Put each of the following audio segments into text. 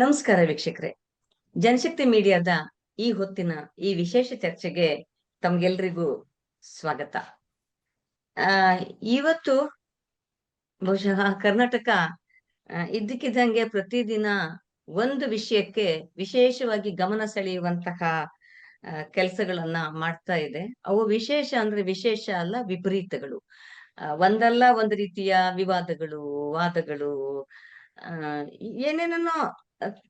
ನಮಸ್ಕಾರ ವೀಕ್ಷಕರೇ. ಜನಶಕ್ತಿ ಮೀಡಿಯಾದ ಈ ಹೊತ್ತಿನ ಈ ವಿಶೇಷ ಚರ್ಚೆಗೆ ತಮ್ಗೆಲ್ರಿಗೂ ಸ್ವಾಗತ. ಇವತ್ತು ಬಹುಶಃ ಕರ್ನಾಟಕ ಇದ್ದಕ್ಕಿದ್ದಂಗೆ ಪ್ರತಿದಿನ ಒಂದು ವಿಷಯಕ್ಕೆ ವಿಶೇಷವಾಗಿ ಗಮನ ಸೆಳೆಯುವಂತಹ ಕೆಲಸಗಳನ್ನ ಮಾಡ್ತಾ ಇದೆ. ಅವು ವಿಶೇಷ ಅಂದ್ರೆ ವಿಶೇಷ ಅಲ್ಲ, ವಿಪರೀತಗಳು. ಒಂದಲ್ಲ ಒಂದು ರೀತಿಯ ವಿವಾದಗಳು, ವಾದಗಳು, ಏನೇನೋ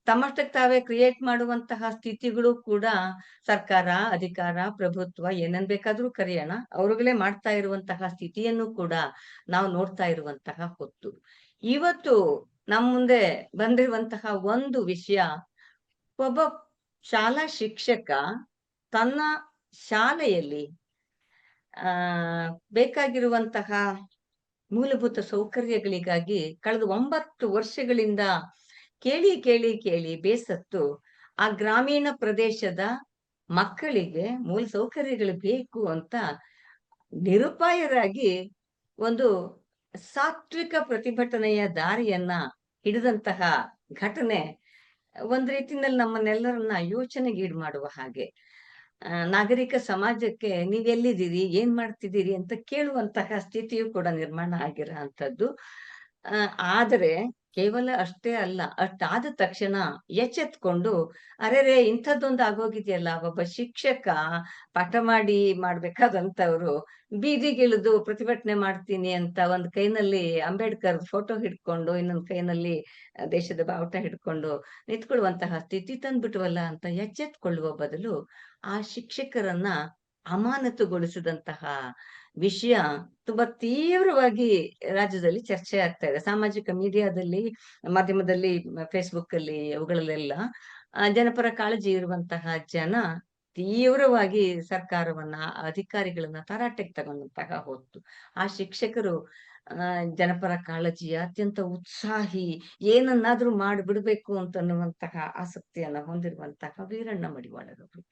ತಮ್ಮಷ್ಟಕ್ಕೆ ತಾವೇ ಕ್ರಿಯೇಟ್ ಮಾಡುವಂತಹ ಸ್ಥಿತಿಗಳು ಕೂಡ ಸರ್ಕಾರ, ಅಧಿಕಾರ, ಪ್ರಭುತ್ವ ಏನೇನ್ ಬೇಕಾದ್ರೂ ಕರೆಯೋಣ, ಅವ್ರುಗಳೇ ಮಾಡ್ತಾ ಇರುವಂತಹ ಸ್ಥಿತಿಯನ್ನು ಕೂಡ ನಾವು ನೋಡ್ತಾ ಇರುವಂತಹ ಹೊತ್ತು. ಇವತ್ತು ನಮ್ಮ ಮುಂದೆ ಬಂದಿರುವಂತಹ ಒಂದು ವಿಷಯ, ಒಬ್ಬ ಶಾಲಾ ಶಿಕ್ಷಕ ತನ್ನ ಶಾಲೆಯಲ್ಲಿ ಬೇಕಾಗಿರುವಂತಹ ಮೂಲಭೂತ ಸೌಕರ್ಯಗಳಿಗಾಗಿ ಕಳೆದ 9 ವರ್ಷಗಳಿಂದ ಕೇಳಿ ಕೇಳಿ ಕೇಳಿ ಬೇಸತ್ತು ಆ ಗ್ರಾಮೀಣ ಪ್ರದೇಶದ ಮಕ್ಕಳಿಗೆ ಮೂಲ ಸೌಕರ್ಯಗಳು ಬೇಕು ಅಂತ ನಿರುಪಾಯರಾಗಿ ಒಂದು ಸಾತ್ವಿಕ ಪ್ರತಿಭಟನೆಯ ದಾರಿಯನ್ನ ಹಿಡಿದಂತಹ ಘಟನೆ ಒಂದ್ ರೀತಿಯಲ್ಲಿ ನಮ್ಮನ್ನೆಲ್ಲರನ್ನ ಯೋಚನೆಗೀಡು ಮಾಡುವ ಹಾಗೆ. ನಾಗರಿಕ ಸಮಾಜಕ್ಕೆ ನೀವೆಲ್ಲಿದ್ದೀರಿ, ಏನ್ ಮಾಡ್ತಿದ್ದೀರಿ ಅಂತ ಕೇಳುವಂತಹ ಸ್ಥಿತಿಯು ಕೂಡ ನಿರ್ಮಾಣ ಆಗಿರೋ ಅಂತದ್ದು. ಆದರೆ ಕೇವಲ ಅಷ್ಟೇ ಅಲ್ಲ, ಅಷ್ಟಾದ ತಕ್ಷಣ ಎಚ್ಚೆತ್ಕೊಂಡು ಅರೆರೆ ಇಂಥದ್ದೊಂದು ಆಗೋಗಿದೆಯಲ್ಲ, ಒಬ್ಬ ಶಿಕ್ಷಕ ಪಾಠ ಮಾಡ್ಬೇಕಾದಂತವ್ರು ಬೀದಿಗಿಳಿದು ಪ್ರತಿಭಟನೆ ಮಾಡ್ತೀನಿ ಅಂತ ಒಂದ್ ಕೈನಲ್ಲಿ ಅಂಬೇಡ್ಕರ್ ಫೋಟೋ ಹಿಡ್ಕೊಂಡು ಇನ್ನೊಂದ್ ಕೈನಲ್ಲಿ ದೇಶದ ಬಾವುಟ ಹಿಡ್ಕೊಂಡು ನಿಂತ್ಕೊಳ್ಳುವಂತಹ ಸ್ಥಿತಿ ತಂದ್ಬಿಟ್ವಲ್ಲ ಅಂತ ಎಚ್ಚೆತ್ಕೊಳ್ಳುವ ಬದಲು ಆ ಶಿಕ್ಷಕರನ್ನ ಅಮಾನತುಗೊಳಿಸಿದಂತಹ ವಿಷಯ ತುಂಬಾ ತೀವ್ರವಾಗಿ ರಾಜ್ಯದಲ್ಲಿ ಚರ್ಚೆ ಆಗ್ತಾ ಇದೆ. ಸಾಮಾಜಿಕ ಮೀಡಿಯಾದಲ್ಲಿ, ಮಾಧ್ಯಮದಲ್ಲಿ, ಫೇಸ್ಬುಕ್ ಅಲ್ಲಿ, ಅವುಗಳಲ್ಲೆಲ್ಲ ಜನಪರ ಕಾಳಜಿ ಇರುವಂತಹ ಜನ ತೀವ್ರವಾಗಿ ಸರ್ಕಾರವನ್ನ, ಅಧಿಕಾರಿಗಳನ್ನ ತರಾಟೆಗೆ ತಗೊಂಡಂತಹ ಹೊತ್ತು ಆ ಶಿಕ್ಷಕರು ಜನಪರ ಕಾಳಜಿಯ ಅತ್ಯಂತ ಉತ್ಸಾಹಿ, ಏನನ್ನಾದ್ರೂ ಮಾಡಿಬಿಡ್ಬೇಕು ಅಂತನ್ನುವಂತಹ ಆಸಕ್ತಿಯನ್ನ ಹೊಂದಿರುವಂತಹ ವೀರಣ್ಣ ಮಡಿವಾಳರವರು.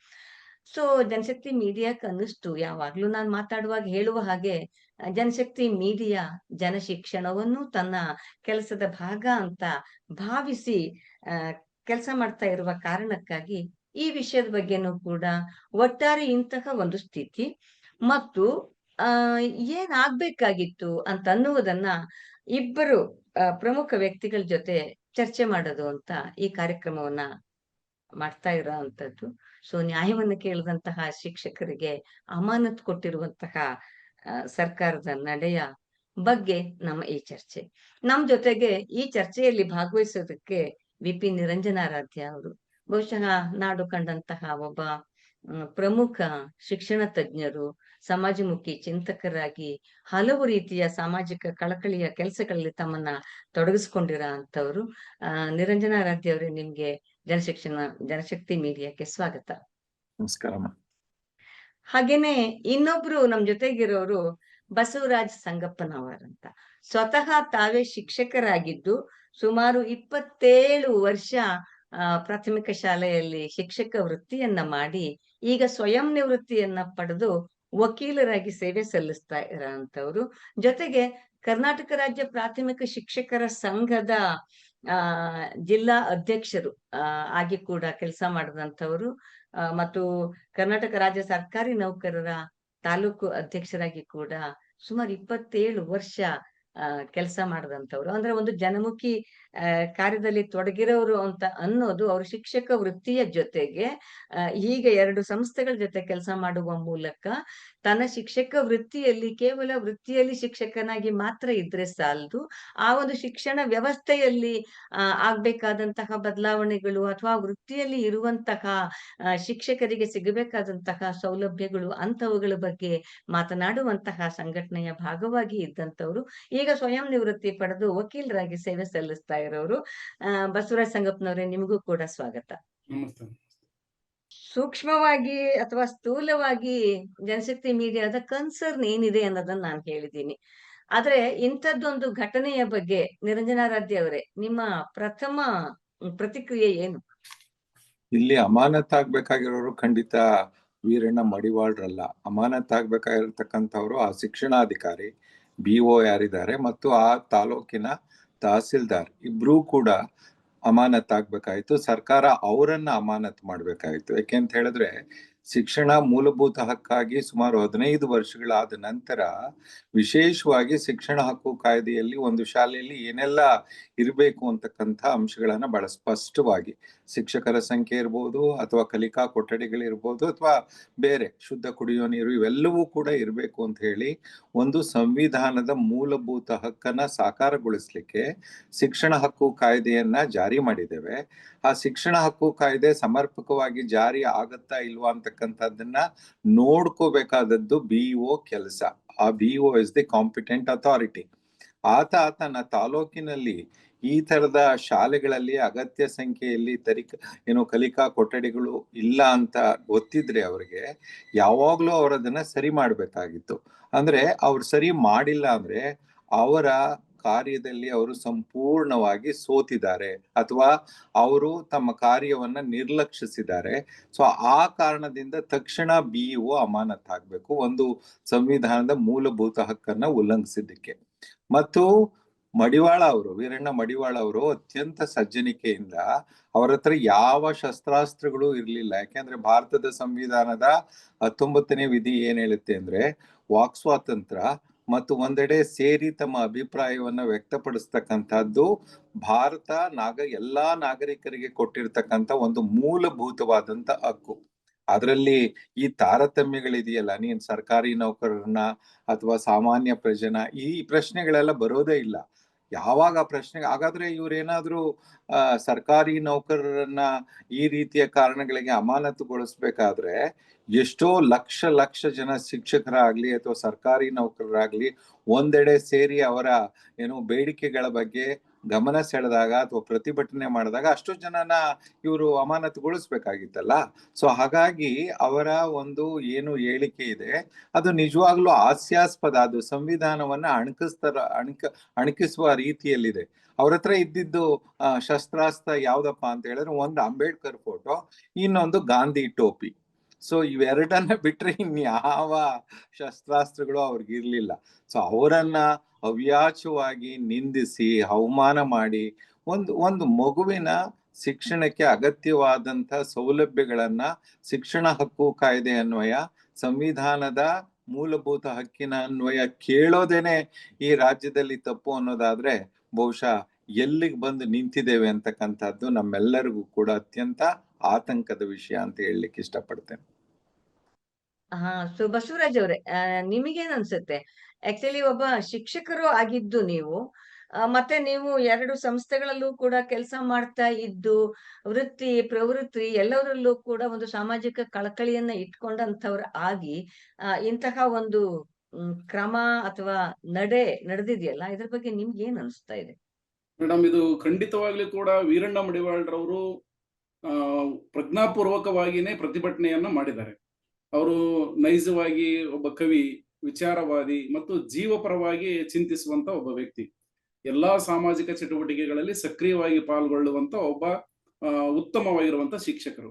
ಸೊ ಜನಶಕ್ತಿ ಮೀಡಿಯಾಕ್ಕೆ ಅನ್ನಿಸ್ತು, ಯಾವಾಗ್ಲೂ ನಾನು ಮಾತಾಡುವಾಗ ಹೇಳುವ ಹಾಗೆ, ಜನಶಕ್ತಿ ಮೀಡಿಯಾ ಜನಶಿಕ್ಷಣವನ್ನು ತನ್ನ ಕೆಲಸದ ಭಾಗ ಅಂತ ಭಾವಿಸಿ ಕೆಲಸ ಮಾಡ್ತಾ ಇರುವ ಕಾರಣಕ್ಕಾಗಿ ಈ ವಿಷಯದ ಬಗ್ಗೆನೂ ಕೂಡ ಒಟ್ಟಾರೆ ಇಂತಹ ಒಂದು ಸ್ಥಿತಿ ಮತ್ತು ಏನಾಗ್ಬೇಕಾಗಿತ್ತು ಅಂತ ಅನ್ನುವುದನ್ನ ಇಬ್ಬರು ಪ್ರಮುಖ ವ್ಯಕ್ತಿಗಳ ಜೊತೆ ಚರ್ಚೆ ಮಾಡೋದು ಅಂತ ಈ ಕಾರ್ಯಕ್ರಮವನ್ನ ಮಾಡ್ತಾ ಇರೋ ಅಂತದ್ದು. ಸೊ ನ್ಯಾಯವನ್ನು ಕೇಳಿದಂತಹ ಶಿಕ್ಷಕರಿಗೆ ಅಮಾನತ್ ಕೊಟ್ಟಿರುವಂತಹ ಸರ್ಕಾರದ ನಡೆಯ ಬಗ್ಗೆ ನಮ್ಮ ಈ ಚರ್ಚೆ. ನಮ್ ಜೊತೆಗೆ ಈ ಚರ್ಚೆಯಲ್ಲಿ ಭಾಗವಹಿಸೋದಕ್ಕೆ ವಿ.ಪಿ. ನಿರಂಜನಾರಾಧ್ಯ ಅವರು, ಬಹುಶಃ ನಾಡು ಕಂಡಂತಹ ಒಬ್ಬ ಪ್ರಮುಖ ಶಿಕ್ಷಣ ತಜ್ಞರು, ಸಮಾಜಮುಖಿ ಚಿಂತಕರಾಗಿ ಹಲವು ರೀತಿಯ ಸಾಮಾಜಿಕ ಕಳಕಳಿಯ ಕೆಲಸಗಳಲ್ಲಿ ತಮ್ಮನ್ನ ತೊಡಗಿಸ್ಕೊಂಡಿರೋ ಅಂತವ್ರು. ನಿರಂಜನಾರಾಧ್ಯ ಅವರೇ, ನಿಮ್ಗೆ ಜನಶಕ್ತಿ ಮೀಡಿಯಾಕ್ಕೆ ಸ್ವಾಗತ. ನಮಸ್ಕಾರ. ಹಾಗೇನೆ ಇನ್ನೊಬ್ರು ನಮ್ ಜೊತೆಗಿರೋರು ಬಸವರಾಜ್ ಸಂಗಪ್ಪನವರಂತ. ಸ್ವತಃ ತಾವೇ ಶಿಕ್ಷಕರಾಗಿದ್ದು ಸುಮಾರು 27 ವರ್ಷ ಪ್ರಾಥಮಿಕ ಶಾಲೆಯಲ್ಲಿ ಶಿಕ್ಷಕ ವೃತ್ತಿಯನ್ನ ಮಾಡಿ ಈಗ ಸ್ವಯಂ ನಿವೃತ್ತಿಯನ್ನ ಪಡೆದು ವಕೀಲರಾಗಿ ಸೇವೆ ಸಲ್ಲಿಸ್ತಾ ಇರೋಂಥವ್ರು. ಜೊತೆಗೆ ಕರ್ನಾಟಕ ರಾಜ್ಯ ಪ್ರಾಥಮಿಕ ಶಿಕ್ಷಕರ ಸಂಘದ ಜಿಲ್ಲಾ ಅಧ್ಯಕ್ಷರು ಆಗಿ ಕೂಡ ಕೆಲಸ ಮಾಡಿದಂಥವ್ರು ಮತ್ತು ಕರ್ನಾಟಕ ರಾಜ್ಯ ಸರ್ಕಾರಿ ನೌಕರರ ತಾಲೂಕು ಅಧ್ಯಕ್ಷರಾಗಿ ಕೂಡ ಸುಮಾರು 27 ವರ್ಷ ಕೆಲಸ ಮಾಡಿದಂಥವ್ರು. ಅಂದ್ರೆ ಒಂದು ಜನಮುಖಿ ಕಾರ್ಯದಲ್ಲಿ ತೊಡಗಿರೋರು ಅಂತ ಅನ್ನೋದು ಅವ್ರ ಶಿಕ್ಷಕ ವೃತ್ತಿಯ ಜೊತೆಗೆ ಈಗ 2 ಸಂಸ್ಥೆಗಳ ಜೊತೆ ಕೆಲಸ ಮಾಡುವ ಮೂಲಕ ತನ್ನ ಶಿಕ್ಷಕ ವೃತ್ತಿಯಲ್ಲಿ ಕೇವಲ ವೃತ್ತಿಯಲ್ಲಿ ಶಿಕ್ಷಕನಾಗಿ ಮಾತ್ರ ಇದ್ರೆ ಸಾಲದು, ಆ ಒಂದು ಶಿಕ್ಷಣ ವ್ಯವಸ್ಥೆಯಲ್ಲಿ ಆಗ್ಬೇಕಾದಂತಹ ಬದಲಾವಣೆಗಳು ಅಥವಾ ವೃತ್ತಿಯಲ್ಲಿ ಇರುವಂತಹ ಶಿಕ್ಷಕರಿಗೆ ಸಿಗಬೇಕಾದಂತಹ ಸೌಲಭ್ಯಗಳು ಅಂಥವುಗಳ ಬಗ್ಗೆ ಮಾತನಾಡುವಂತಹ ಸಂಘಟನೆಯ ಭಾಗವಾಗಿ ಇದ್ದಂಥವ್ರು. ಈಗ ಸ್ವಯಂ ನಿವೃತ್ತಿ ಪಡೆದು ವಕೀಲರಾಗಿ ಸೇವೆ ಸಲ್ಲಿಸ್ತಾ ಇರೋರು ಬಸವರಾಜ್ ಸಂಗಪ್ಪನವರೇ, ನಿಮಗೂ ಕೂಡ ಸ್ವಾಗತ. ಸೂಕ್ಷ್ಮವಾಗಿ ಅಥವಾ ಸ್ಥೂಲವಾಗಿ ಜನಶಕ್ತಿ ಮೀಡಿಯಾದ ಕನ್ಸರ್ನ್ ಏನಿದೆ ಅನ್ನೋದನ್ನ ನಾನು ಹೇಳಿದ್ದೀನಿ. ಆದ್ರೆ ಇಂಥದ್ದೊಂದು ಘಟನೆಯ ಬಗ್ಗೆ ನಿರಂಜನಾರಾಧ್ಯ ಅವರೇ, ನಿಮ್ಮ ಪ್ರಥಮ ಪ್ರತಿಕ್ರಿಯೆ ಏನು? ಇಲ್ಲಿ ಅಮಾನತಾಗ್ಬೇಕಾಗಿರೋರು ಖಂಡಿತ ವೀರಣ್ಣ ಮಡಿವಾಳ್ರಲ್ಲ. ಅಮಾನತಾಗ್ಬೇಕಾಗಿರ್ತಕ್ಕಂಥವ್ರು ಆ ಶಿಕ್ಷಣಾಧಿಕಾರಿ BO ಯಾರಿದ್ದಾರೆ ಮತ್ತು ಆ ತಾಲೂಕಿನ ತಹಸೀಲ್ದಾರ್. ಇಬ್ರೂ ಕೂಡ ಅಮಾನತಾಗ್ಬೇಕಾಯ್ತು. ಸರ್ಕಾರ ಅವರನ್ನ ಅಮಾನತ್ ಮಾಡ್ಬೇಕಾಯ್ತು. ಯಾಕೆಂತ ಹೇಳಿದ್ರೆ ಶಿಕ್ಷಣ ಮೂಲಭೂತ ಹಕ್ಕಾಗಿ ಸುಮಾರು 15 ವರ್ಷಗಳಾದ ನಂತರ ವಿಶೇಷವಾಗಿ ಶಿಕ್ಷಣ ಹಕ್ಕು ಕಾಯ್ದೆಯಲ್ಲಿ ಒಂದು ಶಾಲೆಯಲ್ಲಿ ಏನೆಲ್ಲ ಇರಬೇಕು ಅಂತಕ್ಕಂಥ ಅಂಶಗಳನ್ನ ಬಹಳ ಸ್ಪಷ್ಟವಾಗಿ ಶಿಕ್ಷಕರ ಸಂಖ್ಯೆ ಇರ್ಬೋದು, ಅಥವಾ ಕಲಿಕಾ ಕೊಠಡಿಗಳಿರ್ಬೋದು, ಅಥವಾ ಬೇರೆ ಶುದ್ಧ ಕುಡಿಯುವ ನೀರು, ಇವೆಲ್ಲವೂ ಕೂಡ ಇರಬೇಕು ಅಂತ ಹೇಳಿ ಒಂದು ಸಂವಿಧಾನದ ಮೂಲಭೂತ ಹಕ್ಕನ್ನ ಸಾಕಾರಗೊಳಿಸ್ಲಿಕ್ಕೆ ಶಿಕ್ಷಣ ಹಕ್ಕು ಕಾಯ್ದೆಯನ್ನ ಜಾರಿ ಮಾಡಿದ್ದೇವೆ. ಆ ಶಿಕ್ಷಣ ಹಕ್ಕು ಕಾಯ್ದೆ ಸಮರ್ಪಕವಾಗಿ ಜಾರಿ ಆಗತ್ತಾ ಇಲ್ವಾ ಅಂತಕ್ಕಂಥದ್ದನ್ನ ನೋಡ್ಕೋಬೇಕಾದದ್ದು BO ಕೆಲಸ. ಆ BO is the competent authority. ಆತ ತನ್ನ ತಾಲೂಕಿನಲ್ಲಿ ಈ ತರದ ಶಾಲೆಗಳಲ್ಲಿ ಅಗತ್ಯ ಸಂಖ್ಯೆಯಲ್ಲಿ ಕಲಿಕಾ ಕೊಠಡಿಗಳು ಇಲ್ಲ ಅಂತ ಗೊತ್ತಿದ್ರೆ ಅವರಿಗೆ ಯಾವಾಗ್ಲೂ ಅವರದನ್ನ ಸರಿ ಮಾಡ್ಬೇಕಾಗಿತ್ತು. ಅಂದ್ರೆ ಅವ್ರು ಸರಿ ಮಾಡಿಲ್ಲ ಅಂದ್ರೆ ಅವರ ಕಾರ್ಯದಲ್ಲಿ ಅವರು ಸಂಪೂರ್ಣವಾಗಿ ಸೋತಿದ್ದಾರೆ, ಅಥವಾ ಅವರು ತಮ್ಮ ಕಾರ್ಯವನ್ನ ನಿರ್ಲಕ್ಷಿಸಿದ್ದಾರೆ. ಸೊ ಆ ಕಾರಣದಿಂದ ತಕ್ಷಣ BO ಅಮಾನತಾಗ್ಬೇಕು, ಒಂದು ಸಂವಿಧಾನದ ಮೂಲಭೂತ ಹಕ್ಕನ್ನ ಉಲ್ಲಂಘಿಸಿದ್ದಕ್ಕೆ. ಮತ್ತು ಮಡಿವಾಳ ಅವರು, ವೀರಣ್ಣ ಮಡಿವಾಳ ಅವರು ಅತ್ಯಂತ ಸಜ್ಜನಿಕೆಯಿಂದ, ಅವರ ಹತ್ರ ಯಾವ ಶಸ್ತ್ರಾಸ್ತ್ರಗಳು ಇರ್ಲಿಲ್ಲ. ಯಾಕೆಂದ್ರೆ ಭಾರತದ ಸಂವಿಧಾನದ 19ನೇ ವಿಧಿ ಏನ್ ಹೇಳುತ್ತೆ ಅಂದ್ರೆ ವಾಕ್ ಸ್ವಾತಂತ್ರ್ಯ ಮತ್ತು ಒಂದೆಡೆ ಸೇರಿ ತಮ್ಮ ಅಭಿಪ್ರಾಯವನ್ನ ವ್ಯಕ್ತಪಡಿಸ್ತಕ್ಕಂಥದ್ದು ಭಾರತ ಎಲ್ಲಾ ನಾಗರಿಕರಿಗೆ ಕೊಟ್ಟಿರ್ತಕ್ಕಂಥ ಒಂದು ಮೂಲಭೂತವಾದಂತ ಹಕ್ಕು. ಅದರಲ್ಲಿ ಈ ತಾರತಮ್ಯಗಳಿದೆಯಲ್ಲ, ನೀನ್ ಸರ್ಕಾರಿ ನೌಕರರನ್ನ ಅಥವಾ ಸಾಮಾನ್ಯ ಪ್ರಜೆನ, ಈ ಪ್ರಶ್ನೆಗಳೆಲ್ಲ ಬರೋದೇ ಇಲ್ಲ. ಯಾವಾಗ ಪ್ರಶ್ನೆ ಹಾಗಾದ್ರೆ ಇವ್ರೇನಾದ್ರೂ ಸರ್ಕಾರಿ ನೌಕರರನ್ನ ಈ ರೀತಿಯ ಕಾರಣಗಳಿಗೆ ಅಮಾನತುಗೊಳಿಸ್ಬೇಕಾದ್ರೆ ಎಷ್ಟೋ ಲಕ್ಷ ಜನ ಶಿಕ್ಷಕರಾಗ್ಲಿ ಅಥವಾ ಸರ್ಕಾರಿ ನೌಕರರಾಗ್ಲಿ ಒಂದೆಡೆ ಸೇರಿ ಅವರ ಬೇಡಿಕೆಗಳ ಬಗ್ಗೆ ಗಮನ ಸೆಳೆದಾಗ ಅಥವಾ ಪ್ರತಿಭಟನೆ ಮಾಡಿದಾಗ ಅಷ್ಟು ಜನನ ಇವರು ಅಮಾನತುಗೊಳಿಸ್ಬೇಕಾಗಿತ್ತಲ್ಲ. ಸೊ ಹಾಗಾಗಿ ಅವರ ಒಂದು ಹೇಳಿಕೆ ಇದೆ ಅದು ನಿಜವಾಗ್ಲೂ ಹಾಸ್ಯಾಸ್ಪದ. ಅದು ಸಂವಿಧಾನವನ್ನ ಅಣಕಿಸುವ ರೀತಿಯಲ್ಲಿದೆ. ಅವ್ರ ಹತ್ರ ಇದ್ದಿದ್ದು ಶಸ್ತ್ರಾಸ್ತ್ರ ಯಾವ್ದಪ್ಪ ಅಂತ ಹೇಳಿದ್ರೆ ಒಂದು ಅಂಬೇಡ್ಕರ್ ಫೋಟೋ, ಇನ್ನೊಂದು ಗಾಂಧಿ ಟೋಪಿ. ಸೊ ಇವೆರಡನ್ನ ಬಿಟ್ರೆ ಇನ್ಯಾವ ಶಸ್ತ್ರಾಸ್ತ್ರಗಳು ಅವ್ರಿಗಿರ್ಲಿಲ್ಲ. ಸೊ ಅವರನ್ನ ಅವ್ಯಾಚವಾಗಿ ನಿಂದಿಸಿ ಅವಮಾನ ಮಾಡಿ ಒಂದು ಮಗುವಿನ ಶಿಕ್ಷಣಕ್ಕೆ ಅಗತ್ಯವಾದಂತ ಸೌಲಭ್ಯಗಳನ್ನ ಶಿಕ್ಷಣ ಹಕ್ಕು ಕಾಯ್ದೆ ಅನ್ವಯ, ಸಂವಿಧಾನದ ಮೂಲಭೂತ ಹಕ್ಕಿನ ಅನ್ವಯ ಕೇಳೋದೇನೆ ಈ ರಾಜ್ಯದಲ್ಲಿ ತಪ್ಪು ಅನ್ನೋದಾದ್ರೆ ಬಹುಶಃ ಎಲ್ಲಿಗೆ ಬಂದು ನಿಂತಿದ್ದೇವೆ ಅಂತಕ್ಕಂಥದ್ದು ನಮ್ಮೆಲ್ಲರಿಗೂ ಕೂಡ ಅತ್ಯಂತ ಆತಂಕದ ವಿಷಯ ಅಂತ ಹೇಳಲಿಕ್ಕೆ ಇಷ್ಟಪಡ್ತೇನೆ. ಸೊ ಬಸವರಾಜ್ ಅವ್ರೆ, ನಿಮಗೇನ್ ಅನ್ಸುತ್ತೆ? ಆಕ್ಚುಲಿ ಒಬ್ಬ ಶಿಕ್ಷಕರು ಆಗಿದ್ದು ನೀವು, ಮತ್ತೆ ನೀವು 2 ಸಂಸ್ಥೆಗಳಲ್ಲೂ ಕೂಡ ಕೆಲಸ ಮಾಡ್ತಾ ಇದ್ದು, ವೃತ್ತಿ ಪ್ರವೃತ್ತಿ ಎಲ್ಲದರಲ್ಲೂ ಕೂಡ ಒಂದು ಸಾಮಾಜಿಕ ಕಳಕಳಿಯನ್ನ ಇಟ್ಕೊಂಡಂತವ್ರು ಆಗಿ ಇಂತಹ ಒಂದು ಕ್ರಮ ಅಥವಾ ನಡೆದಿದೆಯಲ್ಲ, ಇದ್ರ ಬಗ್ಗೆ ನಿಮ್ಗೆ ಏನ್ ಅನಿಸ್ತಾ ಇದೆ? ಮೇಡಮ್, ಇದು ಖಂಡಿತವಾಗ್ಲೂ ಕೂಡ ವೀರಣ್ಣ ಮಡಿವಾಳರವರು ಪ್ರಜ್ಞಾಪೂರ್ವಕವಾಗಿನೇ ಪ್ರತಿಭಟನೆಯನ್ನ ಮಾಡಿದ್ದಾರೆ. ಅವರು ನೈಜವಾಗಿ ಒಬ್ಬ ಕವಿ, ವಿಚಾರವಾದಿ ಮತ್ತು ಜೀವಪರವಾಗಿ ಚಿಂತಿಸುವಂತ ಒಬ್ಬ ವ್ಯಕ್ತಿ. ಎಲ್ಲಾ ಸಾಮಾಜಿಕ ಚಟುವಟಿಕೆಗಳಲ್ಲಿ ಸಕ್ರಿಯವಾಗಿ ಪಾಲ್ಗೊಳ್ಳುವಂತ ಒಬ್ಬ ಉತ್ತಮವಾಗಿರುವಂತ ಶಿಕ್ಷಕರು.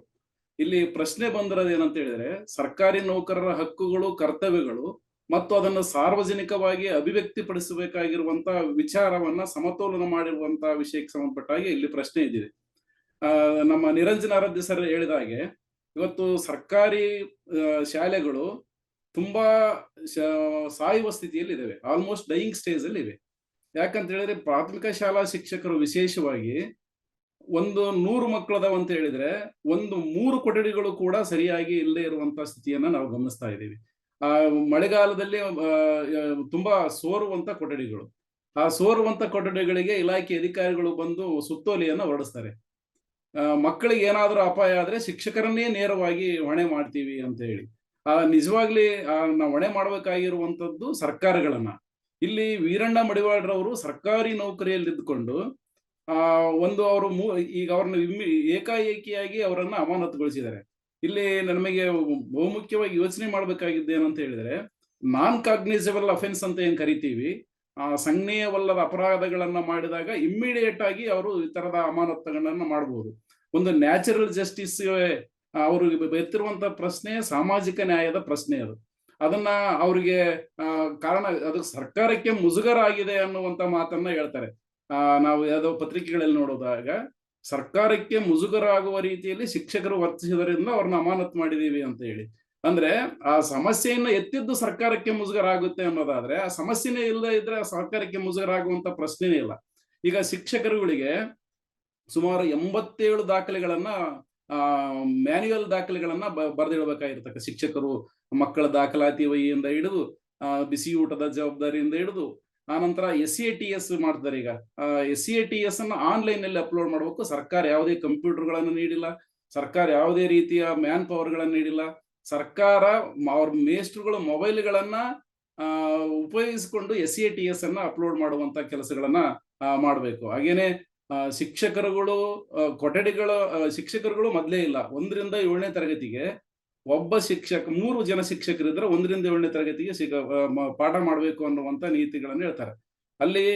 ಇಲ್ಲಿ ಪ್ರಶ್ನೆ ಬಂದಿರೋದು ಏನಂತ ಹೇಳಿದ್ರೆ, ಸರ್ಕಾರಿ ನೌಕರರ ಹಕ್ಕುಗಳು, ಕರ್ತವ್ಯಗಳು ಮತ್ತು ಅದನ್ನು ಸಾರ್ವಜನಿಕವಾಗಿ ಅಭಿವ್ಯಕ್ತಿಪಡಿಸಬೇಕಾಗಿರುವಂತ ವಿಚಾರವನ್ನ ಸಮತೋಲನ ಮಾಡಿರುವಂತ ವಿಷಯಕ್ಕೆ ಸಂಬಂಧಪಟ್ಟ ಹಾಗೆ ಇಲ್ಲಿ ಪ್ರಶ್ನೆ ಇದ್ದಿದೆ. ನಮ್ಮ ನಿರಂಜನ ಆರಾಧ್ಯ ಸರ್ ಹೇಳಿದ ಹಾಗೆ ಇವತ್ತು ಸರ್ಕಾರಿ ಶಾಲೆಗಳು ತುಂಬಾ ಸಾಯುವ ಸ್ಥಿತಿಯಲ್ಲಿ ಇದಾವೆ, ಆಲ್ಮೋಸ್ಟ್ ಡೈಯಿಂಗ್ ಸ್ಟೇಜ್ ಅಲ್ಲಿ ಇವೆ. ಯಾಕಂತ ಹೇಳಿದ್ರೆ ಪ್ರಾಥಮಿಕ ಶಾಲಾ ಶಿಕ್ಷಕರು ವಿಶೇಷವಾಗಿ 100 ಮಕ್ಕಳದಾವ ಅಂತ ಹೇಳಿದ್ರೆ 3 ಕೊಠಡಿಗಳು ಕೂಡ ಸರಿಯಾಗಿ ಇಲ್ಲದೆ ಇರುವಂತಹ ಸ್ಥಿತಿಯನ್ನ ನಾವು ಗಮನಿಸ್ತಾ ಇದ್ದೀವಿ. ಮಳೆಗಾಲದಲ್ಲಿ ತುಂಬಾ ಸೋರುವಂತ ಕೊಠಡಿಗಳು, ಆ ಸೋರುವಂತ ಕೊಠಡಿಗಳಿಗೆ ಇಲಾಖೆ ಅಧಿಕಾರಿಗಳು ಬಂದು ಸುತ್ತೋಲೆಯನ್ನ ಹೊರಡಿಸ್ತಾರೆ. ಮಕ್ಕಳಿಗೆ ಏನಾದ್ರೂ ಅಪಾಯ ಆದ್ರೆ ಶಿಕ್ಷಕರನ್ನೇ ನೇರವಾಗಿ ಹೊಣೆ ಮಾಡ್ತೀವಿ ಅಂತ ಹೇಳಿ. ನಿಜವಾಗ್ಲಿ ನಾವು ಹೊಣೆ ಮಾಡ್ಬೇಕಾಗಿರುವಂತದ್ದು ಸರ್ಕಾರಗಳನ್ನ. ಇಲ್ಲಿ ವೀರಣ್ಣ ಮಡಿವಾಳರವರು ಸರ್ಕಾರಿ ನೌಕರಿಯಲ್ಲಿದ್ದುಕೊಂಡು ಅವರು ಈಗ ಅವ್ರನ್ನ ಏಕಾಏಕಿಯಾಗಿ ಅವರನ್ನ ಅಮಾನತುಗೊಳಿಸಿದ್ದಾರೆ. ಇಲ್ಲಿ ನಮಗೆ ಬಹುಮುಖ್ಯವಾಗಿ ಯೋಚನೆ ಮಾಡ್ಬೇಕಾಗಿದ್ದು ಏನಂತ ಹೇಳಿದ್ರೆ, ನಾನ್ ಕಾಗ್ನಿಸಬಲ್ ಅಫೆನ್ಸ್ ಅಂತ ಏನ್ ಕರಿತೀವಿ, ಸಂಜ್ಞೇಯವಲ್ಲದ ಅಪರಾಧಗಳನ್ನ ಮಾಡಿದಾಗ ಇಮ್ಮಿಡಿಯೇಟ್ ಆಗಿ ಅವರು ಈ ತರದ ಅಮಾನತುಗಳನ್ನ ಮಾಡಬಹುದು. ಒಂದು ನ್ಯಾಚುರಲ್ ಜಸ್ಟಿಸ್ ಅವರು ಎತ್ತಿರುವಂತ ಪ್ರಶ್ನೆ ಸಾಮಾಜಿಕ ನ್ಯಾಯದ ಪ್ರಶ್ನೆ. ಅದನ್ನ ಅವ್ರಿಗೆ ಕಾರಣ ಅದು ಸರ್ಕಾರಕ್ಕೆ ಮುಜುಗರ ಆಗಿದೆ ಅನ್ನುವಂತ ಮಾತನ್ನ ಹೇಳ್ತಾರೆ. ನಾವು ಯಾವುದೋ ಪತ್ರಿಕೆಗಳಲ್ಲಿ ನೋಡೋದಾಗ ಸರ್ಕಾರಕ್ಕೆ ಮುಜುಗರ ಆಗುವ ರೀತಿಯಲ್ಲಿ ಶಿಕ್ಷಕರು ವರ್ತಿಸಿದರಿಂದ ಅವ್ರನ್ನ ಅಮಾನತ್ ಮಾಡಿದೀವಿ ಅಂತ ಹೇಳಿ. ಅಂದ್ರೆ ಆ ಸಮಸ್ಯೆಯನ್ನ ಎತ್ತಿದ್ದು ಸರ್ಕಾರಕ್ಕೆ ಮುಜುಗರ ಆಗುತ್ತೆ ಅನ್ನೋದಾದ್ರೆ, ಆ ಸಮಸ್ಯೆನೇ ಇಲ್ಲದೆ ಇದ್ರೆ ಆ ಸರ್ಕಾರಕ್ಕೆ ಮುಜುಗರ ಆಗುವಂತ ಪ್ರಶ್ನೆನೇ ಇಲ್ಲ. ಈಗ ಶಿಕ್ಷಕರುಗಳಿಗೆ ಸುಮಾರು 87 ದಾಖಲೆಗಳನ್ನ ಮ್ಯಾನ್ಯುಯಲ್ ದಾಖಲೆಗಳನ್ನ ಬರೆದಿಡಬೇಕಾಗಿರ್ತಕ್ಕ ಶಿಕ್ಷಕರು, ಮಕ್ಕಳ ದಾಖಲಾತಿ ವಹಿಯಿಂದ ಹಿಡಿದು ಬಿಸಿ ಊಟದ ಜವಾಬ್ದಾರಿಯಿಂದ ಹಿಡಿದು ಆನಂತರ SATS ಮಾಡ್ತಾರೆ. ಈಗ SATS ಅನ್ನ ಆನ್ಲೈನ್ ನಲ್ಲಿ ಅಪ್ಲೋಡ್ ಮಾಡಬೇಕು. ಸರ್ಕಾರ ಯಾವುದೇ ಕಂಪ್ಯೂಟರ್ಗಳನ್ನು ನೀಡಿಲ್ಲ, ಸರ್ಕಾರ ಯಾವುದೇ ರೀತಿಯ ಮ್ಯಾನ್ ಪವರ್ ಗಳನ್ನ ನೀಡಿಲ್ಲ. ಸರ್ಕಾರ ಅವ್ರ ಮೇಸ್ಟ್ರುಗಳು ಮೊಬೈಲ್ಗಳನ್ನ ಉಪಯೋಗಿಸಿಕೊಂಡು SATS ಅನ್ನ ಅಪ್ಲೋಡ್ ಮಾಡುವಂತ ಕೆಲಸಗಳನ್ನ ಮಾಡಬೇಕು. ಹಾಗೇನೆ ಶಿಕ್ಷಕರುಗಳು ಶಿಕ್ಷಕರುಗಳು ಮೊದಲೇ ಇಲ್ಲ. 1ರಿಂದ 7ನೇ ತರಗತಿಗೆ ಒಬ್ಬ ಶಿಕ್ಷಕ 3 ಜನ ಶಿಕ್ಷಕರಿದ್ರೆ 1ರಿಂದ 7ನೇ ತರಗತಿಗೆ ಪಾಠ ಮಾಡಬೇಕು ಅನ್ನುವಂತ ನೀತಿಗಳನ್ನು ಹೇಳ್ತಾರೆ. ಅಲ್ಲಿ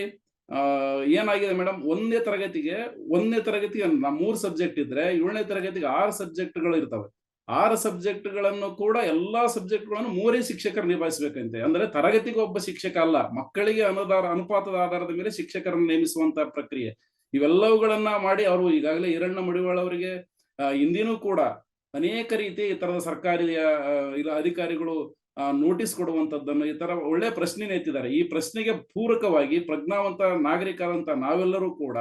ಏನಾಗಿದೆ ಮೇಡಮ್, 1ನೇ ತರಗತಿಗೆ 3 ಸಬ್ಜೆಕ್ಟ್ ಇದ್ರೆ 7ನೇ ತರಗತಿಗೆ 6 ಸಬ್ಜೆಕ್ಟ್ಗಳು ಇರ್ತವೆ. 6 ಸಬ್ಜೆಕ್ಟ್ಗಳನ್ನು ಕೂಡ ಎಲ್ಲಾ ಸಬ್ಜೆಕ್ಟ್ಗಳನ್ನು 3 ಶಿಕ್ಷಕರು ನಿಭಾಯಿಸಬೇಕಂತೆ. ಅಂದ್ರೆ ತರಗತಿಗೆ ಒಬ್ಬ ಶಿಕ್ಷಕ ಅಲ್ಲ, ಮಕ್ಕಳಿಗೆ ಅನುಪಾತದ ಆಧಾರದ ಮೇಲೆ ಶಿಕ್ಷಕರನ್ನು ನೇಮಿಸುವಂತ ಪ್ರಕ್ರಿಯೆ. ಇವೆಲ್ಲವುಗಳನ್ನ ಮಾಡಿ ಅವರು ಈಗಾಗಲೇ ಈರಣ್ಣ ಮಡಿವಾಳ ಅವರಿಗೆ ಹಿಂದಿನೂ ಕೂಡ ಅನೇಕ ರೀತಿ ಈ ತರದ ಸರ್ಕಾರಿ ಅಧಿಕಾರಿಗಳು ನೋಟಿಸ್ ಕೊಡುವಂತದ್ದನ್ನು ಈ ತರ ಒಳ್ಳೆ ಪ್ರಶ್ನೆ ಎತ್ತಿದ್ದಾರೆ. ಈ ಪ್ರಶ್ನೆಗೆ ಪೂರಕವಾಗಿ ಪ್ರಜ್ಞಾವಂತ ನಾಗರಿಕರಂತ ನಾವೆಲ್ಲರೂ ಕೂಡ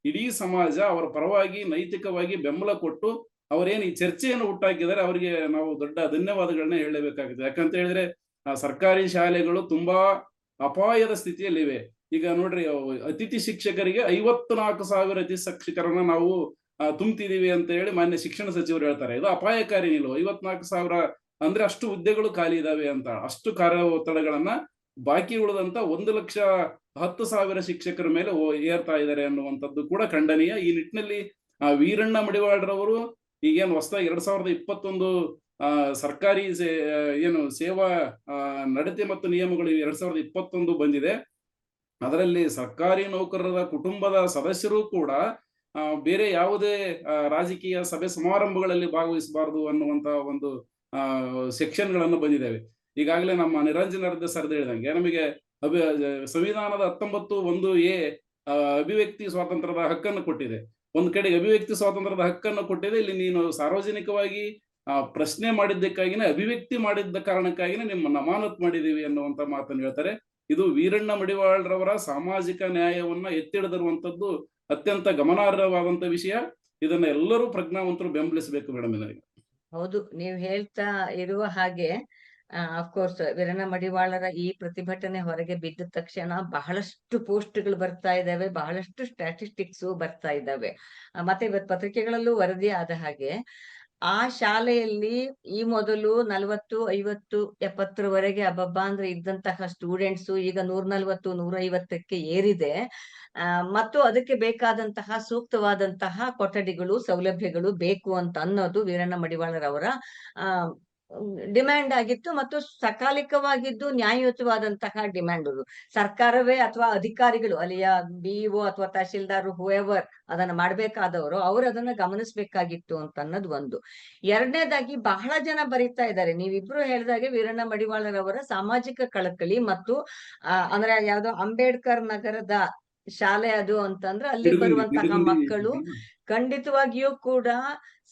ಇಡೀ ಸಮಾಜ ಅವರ ಪರವಾಗಿ ನೈತಿಕವಾಗಿ ಬೆಂಬಲ ಕೊಟ್ಟು ಅವರೇನು ಈ ಚರ್ಚೆಯನ್ನು ಹುಟ್ಟಾಕಿದ್ದಾರೆ ಅವರಿಗೆ ನಾವು ದೊಡ್ಡ ಧನ್ಯವಾದಗಳನ್ನ ಹೇಳಬೇಕಾಗಿದೆ. ಯಾಕಂತ ಹೇಳಿದ್ರೆ ಸರ್ಕಾರಿ ಶಾಲೆಗಳು ತುಂಬಾ ಅಪಾಯದ ಸ್ಥಿತಿಯಲ್ಲಿವೆ. ಈಗ ನೋಡ್ರಿ, ಅತಿಥಿ ಶಿಕ್ಷಕರಿಗೆ 54,000 ಅತಿಥಿ ಶಿಕ್ಷಕರನ್ನ ನಾವು ತುಂಬ್ತಿದೀವಿ ಅಂತ ಹೇಳಿ ಮಾನ್ಯ ಶಿಕ್ಷಣ ಸಚಿವರು ಹೇಳ್ತಾರೆ. ಇದು ಅಪಾಯಕಾರಿ ನಿಲುವು. 54,000 ಅಂದ್ರೆ ಅಷ್ಟು ಹುದ್ದೆಗಳು ಖಾಲಿ ಇದಾವೆ ಅಂತ, ಅಷ್ಟು ಕಾರ್ಯ ಒತ್ತಡಗಳನ್ನ ಬಾಕಿ ಉಳಿದಂತ 1,10,000 ಶಿಕ್ಷಕರ ಮೇಲೆ ಏರ್ತಾ ಇದ್ದಾರೆ ಅನ್ನುವಂಥದ್ದು ಕೂಡ ಖಂಡನೀಯ. ಈ ನಿಟ್ಟಿನಲ್ಲಿ ವೀರಣ್ಣ ಮಡಿವಾಳರವರು ಈಗೇನು ಹೊಸದಾಗಿ 2021 ಸರ್ಕಾರಿ ಸೇವಾ ನಡತೆ ಮತ್ತು ನಿಯಮಗಳು 2021 ಬಂದಿದೆ. ಅದರಲ್ಲಿ ಸರ್ಕಾರಿ ನೌಕರರ ಕುಟುಂಬದ ಸದಸ್ಯರು ಕೂಡ ಬೇರೆ ಯಾವುದೇ ರಾಜಕೀಯ ಸಭೆ ಸಮಾರಂಭಗಳಲ್ಲಿ ಭಾಗವಹಿಸಬಾರದು ಅನ್ನುವಂತ ಒಂದು ಸೆಕ್ಷನ್ಗಳನ್ನು ಬಂದಿದ್ದೇವೆ. ಈಗಾಗಲೇ ನಮ್ಮ ನಿರಂಜನ ಸರ್ ಹೇಳಿದಂಗೆ ನಮಗೆ ಸಂವಿಧಾನದ 19(1)A ಅಭಿವ್ಯಕ್ತಿ ಸ್ವಾತಂತ್ರ್ಯದ ಹಕ್ಕನ್ನು ಕೊಟ್ಟಿದೆ. ಒಂದ್ ಕಡೆಗೆ ಅಭಿವ್ಯಕ್ತಿ ಸ್ವಾತಂತ್ರ್ಯದ ಹಕ್ಕನ್ನು ಕೊಟ್ಟಿದೆ. ಇಲ್ಲಿ ನೀನು ಸಾರ್ವಜನಿಕವಾಗಿ ಪ್ರಶ್ನೆ ಮಾಡಿದ್ದಕ್ಕಾಗಿನೇ, ಅಭಿವ್ಯಕ್ತಿ ಮಾಡಿದ್ದ ಕಾರಣಕ್ಕಾಗಿನೇ ನಿಮ್ಮನ್ನ ಅಮಾನತ್ ಮಾಡಿದೀವಿ ಅನ್ನುವಂತ ಮಾತನ್ನು ಹೇಳ್ತಾರೆ. ಇದು ವೀರಣ್ಣ ಮಡಿವಾಳರವರ ಸಾಮಾಜಿಕ ನ್ಯಾಯವನ್ನ ಎತ್ತಿಡಿದಿರುವಂತದ್ದು ಅತ್ಯಂತ ಗಮನಾರ್ಹವಾದಂತ ವಿಷಯ. ಇದನ್ನ ಎಲ್ಲರೂ ಪ್ರಜ್ಞಾವಂತರು ಬೆಂಬಲಿಸಬೇಕು ಮೇಡಮ್. ಇದಕ್ಕೆ ಹೌದು, ನೀವು ಹೇಳ್ತಾ ಇರುವ ಹಾಗೆ ಅಫ್ಕೋರ್ಸ್ ವೀರಣ್ಣ ಮಡಿವಾಳರ ಈ ಪ್ರತಿಭಟನೆ ಹೊರಗೆ ಬಿದ್ದ ತಕ್ಷಣ ಬಹಳಷ್ಟು ಪೋಸ್ಟ್ಗಳು ಬರ್ತಾ ಇದ್ದಾವೆ, ಬಹಳಷ್ಟು ಸ್ಟ್ಯಾಟಿಸ್ಟಿಕ್ಸ್ ಬರ್ತಾ ಇದ್ದಾವೆ. ಮತ್ತೆ ಇವತ್ತು ಪತ್ರಿಕೆಗಳಲ್ಲೂ ವರದಿ ಆದ ಹಾಗೆ ಆ ಶಾಲೆಯಲ್ಲಿ ಈ ಮೊದಲು 40, 50, 70ರವರೆಗೆ ಅಬ್ಬಬ್ಬಾ ಅಂದ್ರೆ ಇದ್ದಂತಹ ಸ್ಟೂಡೆಂಟ್ಸ್ ಈಗ 140, 150ಕ್ಕೆ ಏರಿದೆ. ಮತ್ತು ಅದಕ್ಕೆ ಬೇಕಾದಂತಹ ಸೂಕ್ತವಾದಂತಹ ಕೊಠಡಿಗಳು, ಸೌಲಭ್ಯಗಳು ಬೇಕು ಅಂತ ಅನ್ನೋದು ವೀರಣ್ಣ ಮಡಿವಾಳರವರ ಡಿಮ್ಯಾಂಡ್ ಆಗಿತ್ತು ಮತ್ತು ಸಕಾಲಿಕವಾಗಿದ್ದು ನ್ಯಾಯಯುತವಾದಂತಹ ಡಿಮ್ಯಾಂಡ್. ಸರ್ಕಾರವೇ ಅಥವಾ ಅಧಿಕಾರಿಗಳು ಅಲ್ಲಿಯ BEO ಅಥವಾ ತಹಶೀಲ್ದಾರ್ ಹೂಎವರ್ ಅದನ್ನ ಮಾಡ್ಬೇಕಾದವರು ಅವ್ರು ಅದನ್ನ ಗಮನಿಸ್ಬೇಕಾಗಿತ್ತು ಅಂತ ಅನ್ನೋದು ಒಂದು. ಎರಡನೇದಾಗಿ ಬಹಳ ಜನ ಬರೀತಾ ಇದ್ದಾರೆ, ನೀವಿಬ್ರು ಹೇಳಿದಾಗೆ ವೀರಣ್ಣ ಮಡಿವಾಳರವರ ಸಾಮಾಜಿಕ ಕಳಕಳಿ ಮತ್ತು ಅಂದ್ರೆ ಯಾವ್ದೋ ಅಂಬೇಡ್ಕರ್ ನಗರದ ಶಾಲೆ ಅದು ಅಂತಂದ್ರೆ ಅಲ್ಲಿ ಬರುವಂತಹ ಮಕ್ಕಳು ಖಂಡಿತವಾಗಿಯೂ ಕೂಡ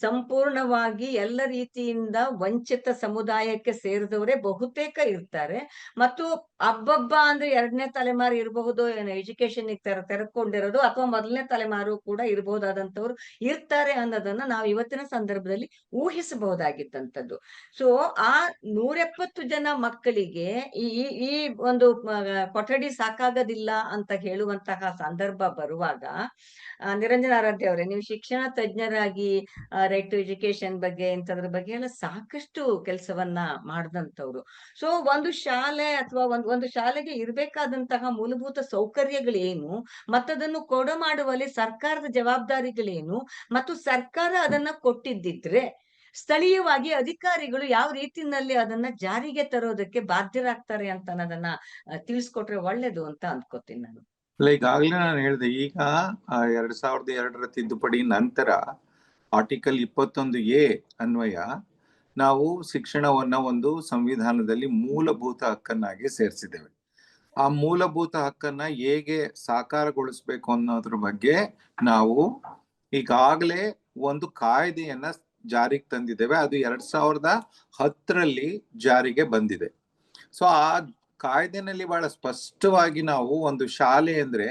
ಸಂಪೂರ್ಣವಾಗಿ ಎಲ್ಲ ರೀತಿಯಿಂದ ವಂಚಿತ ಸಮುದಾಯಕ್ಕೆ ಸೇರಿದವರೇ ಬಹುತೇಕ ಇರ್ತಾರೆ. ಮತ್ತು ಅಬ್ಬಬ್ಬ ಅಂದ್ರೆ 2ನೇ ತಲೆಮಾರು ಇರಬಹುದು, ಎಜುಕೇಶನ್ ತೆರೆದುಕೊಂಡಿರೋದು, ಅಥವಾ 1ನೇ ತಲೆಮಾರು ಕೂಡ ಇರಬಹುದಾದಂತವ್ರು ಇರ್ತಾರೆ ಅನ್ನೋದನ್ನ ನಾವು ಇವತ್ತಿನ ಸಂದರ್ಭದಲ್ಲಿ ಊಹಿಸಬಹುದಾಗಿದ್ದಂಥದ್ದು. ಸೊ ಆ 170 ಜನ ಮಕ್ಕಳಿಗೆ ಈ ಒಂದು ಕೊಠಡಿ ಸಾಕಾಗೋದಿಲ್ಲ ಅಂತ ಹೇಳುವಂತಹ ಸಂದರ್ಭ ಬರುವಾಗ, ನಿರಂಜನ ಆರಾಧ್ಯ ಅವರೇ, ನೀವು ಶಿಕ್ಷಣ ತಜ್ಞರಾಗಿ ರೈಟ್ ಟು ಎಜುಕೇಶನ್ ಬಗ್ಗೆ ಇಂಥದ್ರ ಬಗ್ಗೆ ಎಲ್ಲ ಸಾಕಷ್ಟು ಕೆಲಸವನ್ನ ಮಾಡಿದಂಥವ್ರು. ಸೊ ಒಂದು ಶಾಲೆ ಅಥವಾ ಒಂದು ಶಾಲೆಗೆ ಇರ್ಬೇಕಾದಂತಹ ಮೂಲಭೂತ ಸೌಕರ್ಯಗಳೇನು, ಮತ್ತದನ್ನು ಮಾಡುವಲ್ಲಿ ಸರ್ಕಾರದ ಜವಾಬ್ದಾರಿಗಳೇನು, ಮತ್ತು ಸರ್ಕಾರ ಅದನ್ನ ಕೊಟ್ಟಿದ್ದಿದ್ರೆ ಸ್ಥಳೀಯವಾಗಿ ಅಧಿಕಾರಿಗಳು ಯಾವ ರೀತಿನಲ್ಲಿ ಅದನ್ನ ಜಾರಿಗೆ ತರೋದಕ್ಕೆ ಬಾಧ್ಯರಾಗ್ತಾರೆ ಅಂತ ಅನ್ನೋದನ್ನ ತಿಳಿಸ್ಕೊಟ್ರೆ ಒಳ್ಳೇದು ಅಂತ ಅಂದ್ಕೋತೀನಿ ನಾನು. ಅಲ್ಲ, ಈಗಾಗಲೇ ನಾನು ಹೇಳಿದೆ, ಈಗ 2002ರ ತಿದ್ದುಪಡಿ ನಂತರ ಆರ್ಟಿಕಲ್ 21A ಅನ್ವಯ ನಾವು ಶಿಕ್ಷಣವನ್ನ ಒಂದು ಸಂವಿಧಾನದಲ್ಲಿ ಮೂಲಭೂತ ಹಕ್ಕನ್ನಾಗಿ ಸೇರಿಸಿದ್ದೇವೆ. ಆ ಮೂಲಭೂತ ಹಕ್ಕನ್ನ ಹೇಗೆ ಸಾಕಾರಗೊಳಿಸ್ಬೇಕು ಅನ್ನೋದ್ರ ಬಗ್ಗೆ ನಾವು ಈಗಾಗಲೇ ಒಂದು ಕಾಯ್ದೆಯನ್ನ ಜಾರಿಗೆ ತಂದಿದ್ದೇವೆ. ಅದು 2010ರಲ್ಲಿ ಜಾರಿಗೆ ಬಂದಿದೆ. ಸೊ ಆ ಕಾಯ್ದೆನಲ್ಲಿ ಬಹಳ ಸ್ಪಷ್ಟವಾಗಿ ನಾವು ಒಂದು ಶಾಲೆ ಅಂದ್ರೆ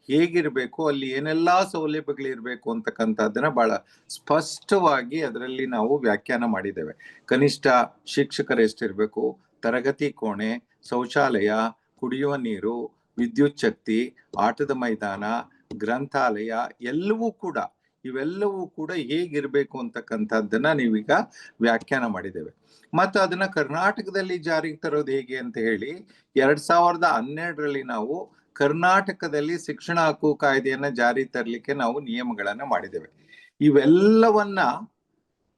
ಹೇಗಿರ್ಬೇಕು, ಅಲ್ಲಿ ಏನೆಲ್ಲಾ ಸೌಲಭ್ಯಗಳಿರ್ಬೇಕು ಅಂತಕ್ಕಂಥದ್ದನ್ನ ಬಹಳ ಸ್ಪಷ್ಟವಾಗಿ ಅದರಲ್ಲಿ ನಾವು ವ್ಯಾಖ್ಯಾನ ಮಾಡಿದ್ದೇವೆ. ಕನಿಷ್ಠ ಶಿಕ್ಷಕರು ಎಷ್ಟಿರ್ಬೇಕು, ತರಗತಿ ಕೋಣೆ, ಶೌಚಾಲಯ, ಕುಡಿಯುವ ನೀರು, ವಿದ್ಯುತ್ ಶಕ್ತಿ, ಆಟದ ಮೈದಾನ, ಗ್ರಂಥಾಲಯ ಇವೆಲ್ಲವೂ ಕೂಡ ಹೇಗಿರ್ಬೇಕು ಅಂತಕ್ಕಂಥದ್ದನ್ನ ನೀವೀಗ ವ್ಯಾಖ್ಯಾನ ಮಾಡಿದ್ದೇವೆ. ಮತ್ತು ಅದನ್ನ ಕರ್ನಾಟಕದಲ್ಲಿ ಜಾರಿಗೆ ತರೋದು ಹೇಗೆ ಅಂತ ಹೇಳಿ 2012ರಲ್ಲಿ ನಾವು ಕರ್ನಾಟಕದಲ್ಲಿ ಶಿಕ್ಷಣ ಹಕ್ಕು ಕಾಯ್ದೆಯನ್ನ ಜಾರಿ ತರಲಿಕ್ಕೆ ನಾವು ನಿಯಮಗಳನ್ನ ಮಾಡಿದ್ದೇವೆ. ಇವೆಲ್ಲವನ್ನ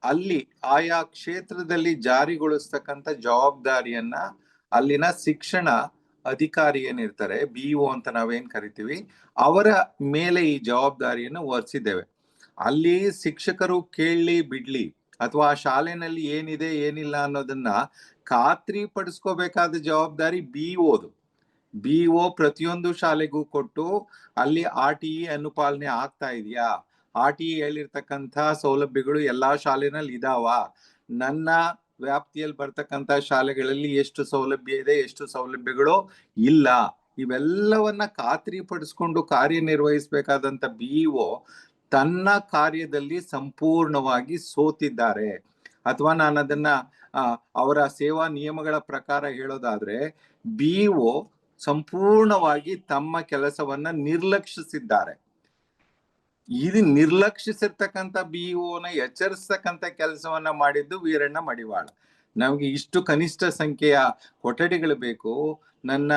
ಅಲ್ಲಿ ಆಯಾ ಕ್ಷೇತ್ರದಲ್ಲಿ ಜಾರಿಗೊಳಿಸ್ತಕ್ಕಂಥ ಜವಾಬ್ದಾರಿಯನ್ನ ಅಲ್ಲಿನ ಶಿಕ್ಷಣ ಅಧಿಕಾರಿ ಏನಿರ್ತಾರೆ, BO ಅಂತ ನಾವೇನ್ ಕರಿತೀವಿ, ಅವರ ಮೇಲೆ ಈ ಜವಾಬ್ದಾರಿಯನ್ನು ಹೊರಿಸಿದ್ದೇವೆ. ಅಲ್ಲಿ ಶಿಕ್ಷಕರು ಕೇಳಲಿ ಬಿಡ್ಲಿ ಅಥವಾ ಆ ಶಾಲೆನಲ್ಲಿ ಏನಿದೆ ಏನಿಲ್ಲ ಅನ್ನೋದನ್ನ ಖಾತ್ರಿ ಪಡಿಸ್ಕೋಬೇಕಾದ ಜವಾಬ್ದಾರಿ BO ಪ್ರತಿಯೊಂದು ಶಾಲೆಗೂ ಕೊಟ್ಟು ಅಲ್ಲಿ RTE ಅನುಪಾಲನೆ ಆಗ್ತಾ ಇದೆಯಾ, RTE ಹೇಳಿರ್ತಕ್ಕಂಥ ಸೌಲಭ್ಯಗಳು ಎಲ್ಲಾ ಶಾಲೆನಲ್ಲಿ ಇದಾವ, ನನ್ನ ವ್ಯಾಪ್ತಿಯಲ್ಲಿ ಬರ್ತಕ್ಕಂಥ ಶಾಲೆಗಳಲ್ಲಿ ಎಷ್ಟು ಸೌಲಭ್ಯ ಇದೆ, ಎಷ್ಟು ಸೌಲಭ್ಯಗಳು ಇಲ್ಲ, ಇವೆಲ್ಲವನ್ನ ಖಾತ್ರಿ ಪಡಿಸ್ಕೊಂಡು ಕಾರ್ಯನಿರ್ವಹಿಸಬೇಕಾದಂತ BO ತನ್ನ ಕಾರ್ಯದಲ್ಲಿ ಸಂಪೂರ್ಣವಾಗಿ ಸೋತಿದ್ದಾರೆ. ಅಥವಾ ನಾನು ಅದನ್ನ ಅವರ ಸೇವಾ ನಿಯಮಗಳ ಪ್ರಕಾರ ಹೇಳೋದಾದ್ರೆ BO ಸಂಪೂರ್ಣವಾಗಿ ತಮ್ಮ ಕೆಲಸವನ್ನ ನಿರ್ಲಕ್ಷಿಸಿದ್ದಾರೆ. ಇದು ನಿರ್ಲಕ್ಷಿಸಿರ್ತಕ್ಕಂಥ BOನ ಎಚ್ಚರಿಸ್ತಕ್ಕಂಥ ಕೆಲಸವನ್ನ ಮಾಡಿದ್ದು ವೀರಣ್ಣ ಮಡಿವಾಳ. ನಮ್ಗೆ ಇಷ್ಟು ಕನಿಷ್ಠ ಸಂಖ್ಯೆಯ ಕೊಠಡಿಗಳು ಬೇಕು, ನನ್ನ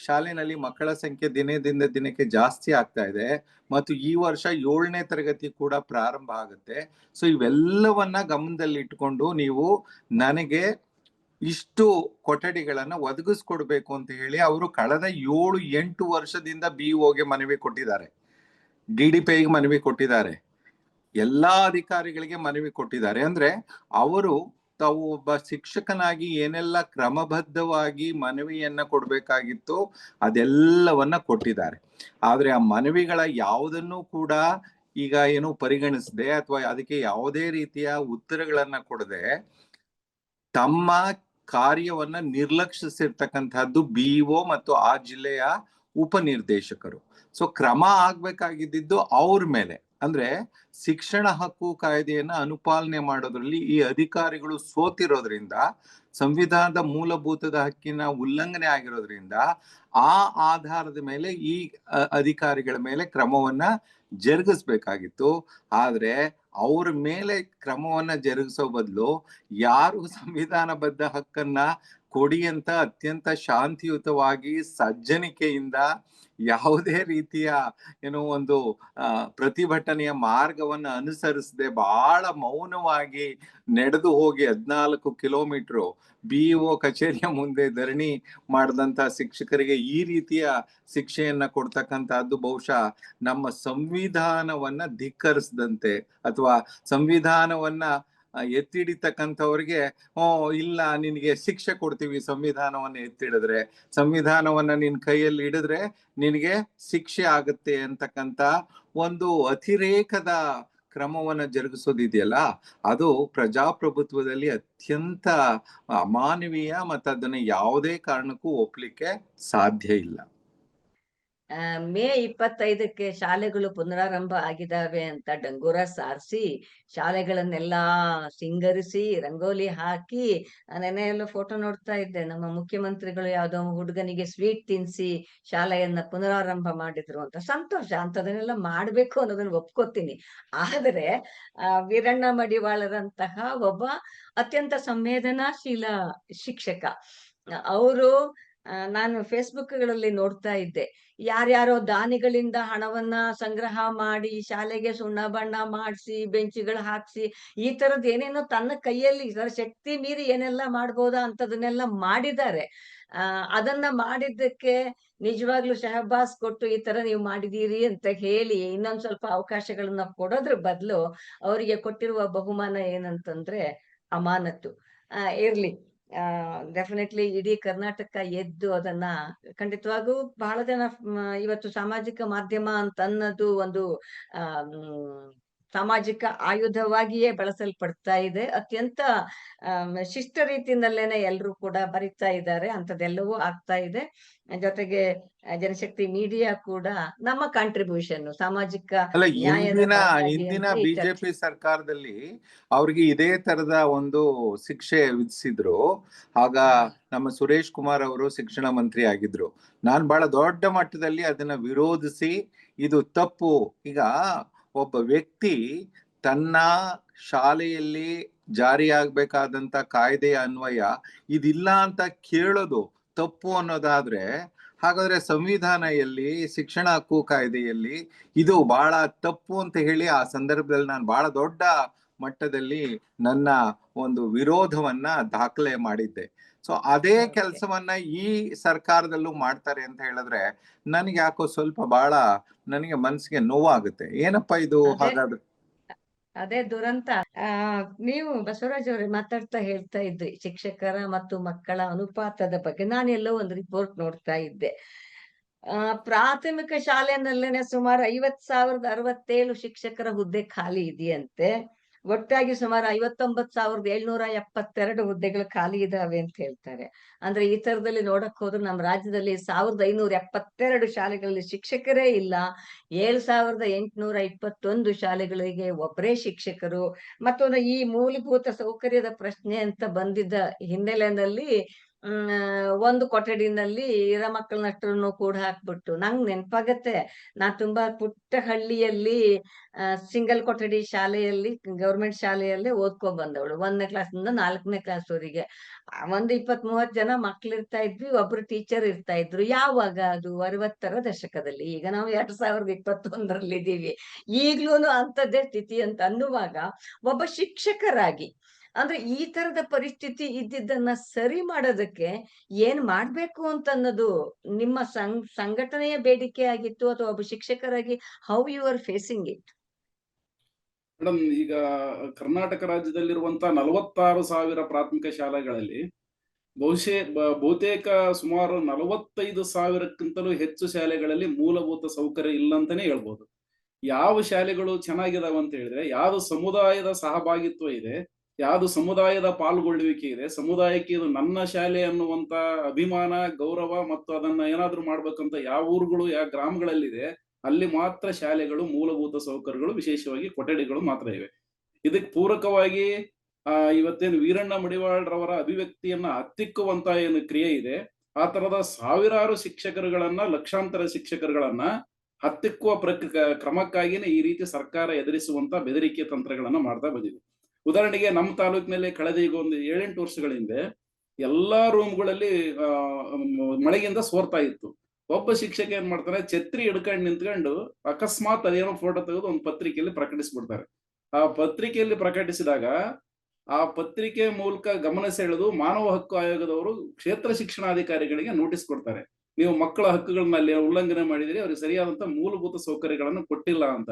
ಶಾಲೆನಲ್ಲಿ ಮಕ್ಕಳ ಸಂಖ್ಯೆ ದಿನದಿಂದ ದಿನಕ್ಕೆ ಜಾಸ್ತಿ ಆಗ್ತಾ ಇದೆ, ಮತ್ತು ಈ ವರ್ಷ 7ನೇ ತರಗತಿ ಕೂಡ ಪ್ರಾರಂಭ ಆಗುತ್ತೆ. ಸೊ ಇವೆಲ್ಲವನ್ನ ಗಮನದಲ್ಲಿಟ್ಟುಕೊಂಡು ನೀವು ನನಗೆ ಇಷ್ಟು ಕೊಠಡಿಗಳನ್ನ ಒದಗಿಸ್ಕೊಡ್ಬೇಕು ಅಂತ ಹೇಳಿ ಅವರು ಕಳೆದ 7-8 ವರ್ಷದಿಂದ BOಗೆ ಮನವಿ ಕೊಟ್ಟಿದ್ದಾರೆ, DDPIಗೆ ಮನವಿ ಕೊಟ್ಟಿದ್ದಾರೆ, ಎಲ್ಲಾ ಅಧಿಕಾರಿಗಳಿಗೆ ಮನವಿ ಕೊಟ್ಟಿದ್ದಾರೆ. ಅಂದ್ರೆ ಅವರು ತಾವು ಒಬ್ಬ ಶಿಕ್ಷಕನಾಗಿ ಏನೆಲ್ಲ ಕ್ರಮಬದ್ಧವಾಗಿ ಮನವಿಯನ್ನ ಕೊಡ್ಬೇಕಾಗಿತ್ತು ಅದೆಲ್ಲವನ್ನ ಕೊಟ್ಟಿದ್ದಾರೆ. ಆದ್ರೆ ಆ ಮನವಿಗಳ ಯಾವುದನ್ನು ಕೂಡ ಈಗ ಏನು ಪರಿಗಣಿಸದೆ ಅಥವಾ ಅದಕ್ಕೆ ಯಾವುದೇ ರೀತಿಯ ಉತ್ತರಗಳನ್ನ ಕೊಡದೆ ತಮ್ಮ ಕಾರ್ಯವನ್ನ ನಿರ್ಲಕ್ಷಿಸಿರ್ತಕ್ಕಂಥದ್ದು BO ಮತ್ತು ಆ ಜಿಲ್ಲೆಯ ಉಪನಿರ್ದೇಶಕರು. ಸೊ ಕ್ರಮ ಆಗ್ಬೇಕಾಗಿದ್ದು ಅವ್ರ ಮೇಲೆ. ಅಂದ್ರೆ ಶಿಕ್ಷಣ ಹಕ್ಕು ಕಾಯ್ದೆಯನ್ನ ಅನುಪಾಲನೆ ಮಾಡೋದ್ರಲ್ಲಿ ಈ ಅಧಿಕಾರಿಗಳು ಸೋತಿರೋದ್ರಿಂದ, ಸಂವಿಧಾನದ ಮೂಲಭೂತದ ಹಕ್ಕಿನ ಉಲ್ಲಂಘನೆ ಆಗಿರೋದ್ರಿಂದ ಆ ಆಧಾರದ ಮೇಲೆ ಈ ಅಧಿಕಾರಿಗಳ ಮೇಲೆ ಕ್ರಮವನ್ನ ಜರುಗಿಸ್ಬೇಕಾಗಿತ್ತು. ಆದ್ರೆ ಅವ್ರ ಮೇಲೆ ಕ್ರಮವನ್ನ ಜರುಗಿಸೋ ಬದಲು ಯಾರು ಸಂವಿಧಾನಬದ್ಧ ಹಕ್ಕನ್ನ ಕೊಡಿ ಅಂತ ಅತ್ಯಂತ ಶಾಂತಿಯುತವಾಗಿ ಸಜ್ಜನಿಕೆಯಿಂದ ಯಾವುದೇ ರೀತಿಯ ಒಂದು ಪ್ರತಿಭಟನೆಯ ಮಾರ್ಗವನ್ನ ಅನುಸರಿಸದೆ ಬಹಳ ಮೌನವಾಗಿ ನಡೆದು ಹೋಗಿ 14 ಕಿಲೋಮೀಟರ್ BO ಕಚೇರಿಯ ಮುಂದೆ ಧರಣಿ ಮಾಡಿದಂತ ಶಿಕ್ಷಕರಿಗೆ ಈ ರೀತಿಯ ಶಿಕ್ಷೆಯನ್ನ ಕೊಡ್ತಕ್ಕಂಥದ್ದು ಬಹುಶಃ ನಮ್ಮ ಸಂವಿಧಾನವನ್ನ ಧಿಕ್ಕರಿಸದಂತೆ ಅಥವಾ ಸಂವಿಧಾನವನ್ನ ಎತ್ತಿಡಿತಕ್ಕಂಥವ್ರಿಗೆ ಇಲ್ಲ ನಿನಗೆ ಶಿಕ್ಷೆ ಕೊಡ್ತೀವಿ, ಸಂವಿಧಾನವನ್ನ ಎತ್ತಿಡಿದ್ರೆ, ಸಂವಿಧಾನವನ್ನ ನಿನ್ ಕೈಯಲ್ಲಿ ಹಿಡಿದ್ರೆ ನಿನಗೆ ಶಿಕ್ಷೆ ಆಗುತ್ತೆ ಅಂತಕ್ಕಂಥ ಒಂದು ಅತಿರೇಕದ ಕ್ರಮವನ್ನ ಜರುಗಿಸೋದಿದೆಯಲ್ಲ, ಅದು ಪ್ರಜಾಪ್ರಭುತ್ವದಲ್ಲಿ ಅತ್ಯಂತ ಅಮಾನವೀಯ ಮತ್ತು ಅದನ್ನ ಯಾವುದೇ ಕಾರಣಕ್ಕೂ ಒಪ್ಲಿಕ್ಕೆ ಸಾಧ್ಯ ಇಲ್ಲ. ಮೇ 25ಕ್ಕೆ ಶಾಲೆಗಳು ಪುನರಾರಂಭ ಆಗಿದಾವೆ ಅಂತ ಡಂಗೂರ ಸಾರಿಸಿ ಶಾಲೆಗಳನ್ನೆಲ್ಲಾ ಸಿಂಗರಿಸಿ ರಂಗೋಲಿ ಹಾಕಿ, ನೆನೆ ಎಲ್ಲ ಫೋಟೋ ನೋಡ್ತಾ ಇದ್ದೆ, ನಮ್ಮ ಮುಖ್ಯಮಂತ್ರಿಗಳು ಯಾವ್ದೋ ಹುಡುಗನಿಗೆ ಸ್ವೀಟ್ ತಿನ್ಸಿ ಶಾಲೆಯನ್ನ ಪುನರಾರಂಭ ಮಾಡಿದ್ರು ಅಂತ. ಸಂತೋಷ, ಅಂತದನ್ನೆಲ್ಲ ಮಾಡ್ಬೇಕು ಅನ್ನೋದನ್ನ ಒಪ್ಕೋತೀನಿ. ಆದರೆ ವೀರಣ್ಣ ಮಡಿವಾಳರಂತಹ ಒಬ್ಬ ಅತ್ಯಂತ ಸಂವೇದನಾಶೀಲ ಶಿಕ್ಷಕ, ಅವರು ನಾನು ಫೇಸ್ಬುಕ್ಗಳಲ್ಲಿ ನೋಡ್ತಾ ಇದ್ದೆ, ಯಾರ್ಯಾರೋ ದಾನಿಗಳಿಂದ ಹಣವನ್ನ ಸಂಗ್ರಹ ಮಾಡಿ ಶಾಲೆಗೆ ಸುಣ್ಣ ಬಣ್ಣ ಮಾಡಿಸಿ ಬೆಂಚುಗಳು ಹಾಕ್ಸಿ ಈ ತರದ್ ಏನೇನೋ ತನ್ನ ಕೈಯಲ್ಲಿ ಶಕ್ತಿ ಮೀರಿ ಏನೆಲ್ಲ ಮಾಡ್ಬೋದಾ ಅಂತದನ್ನೆಲ್ಲ ಮಾಡಿದ್ದಾರೆ. ಅದನ್ನ ಮಾಡಿದ್ದಕ್ಕೆ ನಿಜವಾಗ್ಲೂ ಶಹಬ್ಬಾಸ್ ಕೊಟ್ಟು ಈ ತರ ನೀವು ಮಾಡಿದೀರಿ ಅಂತ ಹೇಳಿ ಇನ್ನೊಂದ್ ಸ್ವಲ್ಪ ಅವಕಾಶಗಳನ್ನ ಕೊಡೋದ್ರ ಬದಲು ಅವರಿಗೆ ಕೊಟ್ಟಿರುವ ಬಹುಮಾನ ಏನಂತಂದ್ರೆ ಅಮಾನತ್ತು. ಇರ್ಲಿ, ಡೆಫಿನೆಟ್ಲಿ ಇಡೀ ಕರ್ನಾಟಕ ಎದ್ದು ಅದನ್ನ ಖಂಡಿತವಾಗೂ ಬಹಳ ಜನ ಇವತ್ತು ಸಾಮಾಜಿಕ ಮಾಧ್ಯಮ ಅಂತ ಅನ್ನೋದು ಒಂದು ಸಾಮಾಜಿಕ ಆಯುಧವಾಗಿಯೇ ಬಳಸಲ್ಪಡ್ತಾ ಇದೆ. ಅತ್ಯಂತ ಶಿಷ್ಟ ರೀತಿಯಿಂದಲ್ಲೇನೆ ಎಲ್ರೂ ಕೂಡ ಬರಿತಾ ಇದ್ದಾರೆ. ಅಂಥದ್ದೆಲ್ಲವೂ ಆಗ್ತಾ ಇದೆ. ಜೊತೆಗೆ ಜನಶಕ್ತಿ ಮೀಡಿಯಾ ಕೂಡ ನಮ್ಮ ಕಾಂಟ್ರಿಬ್ಯೂಷನ್ ಸಾಮಾಜಿಕ ಅಲ್ಲ, ನ್ಯಾಯದ ಪರವಾಗಿ ಹಿಂದಿನ ಅಂದ್ರೆ ಈ ಚರ್ಚೆ. ಬಿಜೆಪಿ ಸರ್ಕಾರದಲ್ಲಿ ಅವ್ರಿಗೆ ಇದೇ ತರದ ಒಂದು ಶಿಕ್ಷೆ ವಿಧಿಸಿದ್ರು. ಆಗ ನಮ್ಮ ಸುರೇಶ್ ಕುಮಾರ್ ಅವರು ಶಿಕ್ಷಣ ಮಂತ್ರಿ ಆಗಿದ್ರು. ನಾನ್ ಬಹಳ ದೊಡ್ಡ ಮಟ್ಟದಲ್ಲಿ ಅದನ್ನ ವಿರೋಧಿಸಿ ಇದು ತಪ್ಪು. ಈಗ ಒಬ್ಬ ವ್ಯಕ್ತಿ ತನ್ನ ಶಾಲೆಯಲ್ಲಿ ಜಾರಿಯಾಗಬೇಕಾದಂತ ಕಾಯ್ದೆಯ ಅನ್ವಯ ಇದಿಲ್ಲ ಅಂತ ಕೇಳೋದು ತಪ್ಪು ಅನ್ನೋದಾದ್ರೆ, ಹಾಗಾದ್ರೆ ಸಂವಿಧಾನ ಎಲ್ಲಿ, ಶಿಕ್ಷಣ ಹಕ್ಕು ಕಾಯ್ದೆಯಲ್ಲಿ ಇದು ಬಹಳ ತಪ್ಪು ಅಂತ ಹೇಳಿ ಆ ಸಂದರ್ಭದಲ್ಲಿ ನಾನು ಬಹಳ ದೊಡ್ಡ ಮಟ್ಟದಲ್ಲಿ ನನ್ನ ಒಂದು ವಿರೋಧವನ್ನ ದಾಖಲೆ ಮಾಡಿದ್ದೆ. ಸೊ ಅದೇ Okay. ಕೆಲಸವನ್ನ ಈ ಸರ್ಕಾರದಲ್ಲೂ ಮಾಡ್ತಾರೆ ಅಂತ ಹೇಳಿದ್ರೆ ನನಗೆ ಯಾಕೋ ಸ್ವಲ್ಪ ಬಹಳ ನನಗೆ ಮನಸ್ಸಿಗೆ ನೋವಾಗುತ್ತೆ. ಏನಪ್ಪಾ ಇದು ಅದೇ ಹಾಗಾದ್ರೆ? ಅದೇ ದುರಂತ. ನೀವು ಬಸವರಾಜ್ ಅವರೇ ಮಾತಾಡ್ತಾ ಹೇಳ್ತಾ ಇದ್ರಿ ಶಿಕ್ಷಕರ ಮತ್ತು ಮಕ್ಕಳ ಅನುಪಾತದ ಬಗ್ಗೆ. ನಾನೆಲ್ಲೋ ಒಂದು ರಿಪೋರ್ಟ್ ನೋಡ್ತಾ ಇದ್ದೆ. ಪ್ರಾಥಮಿಕ ಶಾಲೆನಲ್ಲೇನೆ ಸುಮಾರು 50,067 ಶಿಕ್ಷಕರ ಹುದ್ದೆ ಖಾಲಿ ಇದೆಯಂತೆ. ಒಟ್ಟಾಗಿ ಸುಮಾರು 59,772 ಹುದ್ದೆಗಳು ಖಾಲಿ ಇದಾವೆ ಅಂತ ಹೇಳ್ತಾರೆ. ಅಂದ್ರೆ ಈ ತರದಲ್ಲಿ ನೋಡಕ್ ಹೋದ್ರೆ ನಮ್ಮ ರಾಜ್ಯದಲ್ಲಿ 1,572 ಶಾಲೆಗಳಲ್ಲಿ ಶಿಕ್ಷಕರೇ ಇಲ್ಲ. 7,821 ಶಾಲೆಗಳಿಗೆ ಒಬ್ಬರೇ ಶಿಕ್ಷಕರು. ಮತ್ತೊಂದು ಈ ಮೂಲಭೂತ ಸೌಕರ್ಯದ ಪ್ರಶ್ನೆ ಅಂತ ಬಂದಿದ್ದ ಹಿನ್ನೆಲೆಯಲ್ಲಿ ಒಂದು ಕೊಠಡಿನಲ್ಲಿ ಇರೋ ಮಕ್ಕಳನ್ನಷ್ಟನ್ನು ಕೂಡ ಹಾಕ್ಬಿಟ್ಟು, ನಂಗ್ ನೆನ್ಪಾಗತ್ತೆ, ನಾನ್ ತುಂಬಾ ಪುಟ್ಟ ಹಳ್ಳಿಯಲ್ಲಿ ಸಿಂಗಲ್ ಕೊಠಡಿ ಶಾಲೆಯಲ್ಲಿ, ಗೌರ್ಮೆಂಟ್ ಶಾಲೆಯಲ್ಲೇ ಓದ್ಕೊಂಡ್ ಬಂದವಳು. 1ನೇ ಕ್ಲಾಸ್ನಿಂದ 4ನೇ ಕ್ಲಾಸ್ವರೆಗೆ. ಒಂದು 20-30 ಜನ ಮಕ್ಳಿರ್ತಾ ಇದ್ವಿ, ಒಬ್ರು ಟೀಚರ್ ಇರ್ತಾ ಇದ್ರು. ಯಾವಾಗ ಅದು 60ರ ದಶಕದಲ್ಲಿ. ಈಗ ನಾವು 2021ರಲ್ಲಿ ಇದೀವಿ. ಈಗ್ಲೂನು ಅಂಥದ್ದೇ ಸ್ಥಿತಿ ಅಂತ ಅನ್ನುವಾಗ ಒಬ್ಬ ಶಿಕ್ಷಕರಾಗಿ ಅಂದ್ರೆ ಈ ತರದ ಪರಿಸ್ಥಿತಿ ಇದ್ದಿದ್ದನ್ನ ಸರಿ ಮಾಡೋದಕ್ಕೆ ಏನ್ ಮಾಡ್ಬೇಕು ಅಂತ ಅನ್ನೋದು ನಿಮ್ಮ ಸಂಘಟನೆಯ ಬೇಡಿಕೆ ಆಗಿತ್ತು, ಅಥವಾ ಒಬ್ಬ ಶಿಕ್ಷಕರಾಗಿ how you are facing it? Madam, ಈಗ ಕರ್ನಾಟಕ ರಾಜ್ಯದಲ್ಲಿರುವಂತ 46,000 ಪ್ರಾಥಮಿಕ ಶಾಲೆಗಳಲ್ಲಿ ಬಹುತೇಕ ಸುಮಾರು 45,000ಕ್ಕಿಂತಲೂ ಹೆಚ್ಚು ಶಾಲೆಗಳಲ್ಲಿ ಮೂಲಭೂತ ಸೌಕರ್ಯ ಇಲ್ಲ ಅಂತಾನೆ ಹೇಳ್ಬೋದು. ಯಾವ ಶಾಲೆಗಳು ಚೆನ್ನಾಗಿದಾವ ಅಂತ ಹೇಳಿದ್ರೆ, ಯಾವ್ದು ಸಮುದಾಯದ ಸಹಭಾಗಿತ್ವ ಇದೆ, ಯಾವ್ದು ಸಮುದಾಯದ ಪಾಲ್ಗೊಳ್ಳುವಿಕೆ ಇದೆ, ಸಮುದಾಯಕ್ಕೆ ಇದು ನನ್ನ ಶಾಲೆ ಅನ್ನುವಂತ ಅಭಿಮಾನ, ಗೌರವ ಮತ್ತು ಅದನ್ನ ಏನಾದ್ರೂ ಮಾಡ್ಬೇಕಂತ ಯಾವ ಊರುಗಳು ಯಾವ ಗ್ರಾಮಗಳಲ್ಲಿದೆ ಅಲ್ಲಿ ಮಾತ್ರ ಶಾಲೆಗಳು, ಮೂಲಭೂತ ಸೌಕರ್ಯಗಳು, ವಿಶೇಷವಾಗಿ ಕೊಠಡಿಗಳು ಮಾತ್ರ ಇವೆ. ಇದಕ್ಕೆ ಪೂರಕವಾಗಿ ಇವತ್ತೇನು ವೀರಣ್ಣ ಮಡಿವಾಳರವರ ಅಭಿವ್ಯಕ್ತಿಯನ್ನ ಹತ್ತಿಕ್ಕುವಂತ ಏನು ಕ್ರಿಯೆ ಇದೆ, ಆ ತರದ ಸಾವಿರಾರು ಶಿಕ್ಷಕರುಗಳನ್ನ, ಲಕ್ಷಾಂತರ ಶಿಕ್ಷಕರುಗಳನ್ನ ಹತ್ತಿಕ್ಕುವ ಕ್ರಮಕ್ಕಾಗಿನೇ ಈ ರೀತಿ ಸರ್ಕಾರ ಎದುರಿಸುವಂತ ಬೆದರಿಕೆ ತಂತ್ರಗಳನ್ನ ಮಾಡ್ತಾ ಬಂದಿದೆ. ಉದಾಹರಣೆಗೆ ನಮ್ಮ ತಾಲೂಕಿನಲ್ಲಿ ಕಳೆದ ಈಗ ಒಂದು 7-8 ವರ್ಷಗಳ ಹಿಂದೆ ಎಲ್ಲಾ ರೂಮ್ಗಳಲ್ಲಿ ಮಳೆಗಿಂದ ಸೋರ್ತಾ ಇತ್ತು. ಒಬ್ಬ ಶಿಕ್ಷಕ ಏನ್ ಮಾಡ್ತಾನೆ, ಛತ್ರಿ ಹಿಡ್ಕೊಂಡು ನಿಂತ್ಕೊಂಡು ಅಕಸ್ಮಾತ್ ಅದೇನೋ ಫೋಟೋ ತೆಗೆದು ಒಂದು ಪತ್ರಿಕೆಯಲ್ಲಿ ಪ್ರಕಟಿಸ್ಬಿಡ್ತಾರೆ. ಆ ಪತ್ರಿಕೆಯಲ್ಲಿ ಪ್ರಕಟಿಸಿದಾಗ ಆ ಪತ್ರಿಕೆ ಮೂಲಕ ಗಮನ ಸೆಳೆದು ಮಾನವ ಹಕ್ಕು ಆಯೋಗದವರು ಕ್ಷೇತ್ರ ಶಿಕ್ಷಣಾಧಿಕಾರಿಗಳಿಗೆ ನೋಟಿಸ್ ಕೊಡ್ತಾರೆ. ನೀವು ಮಕ್ಕಳ ಹಕ್ಕುಗಳನ್ನ ಅಲ್ಲಿ ಉಲ್ಲಂಘನೆ ಮಾಡಿದಿರಿ, ಅವ್ರಿಗೆ ಸರಿಯಾದಂತ ಮೂಲಭೂತ ಸೌಕರ್ಯಗಳನ್ನು ಕೊಟ್ಟಿಲ್ಲ ಅಂತ.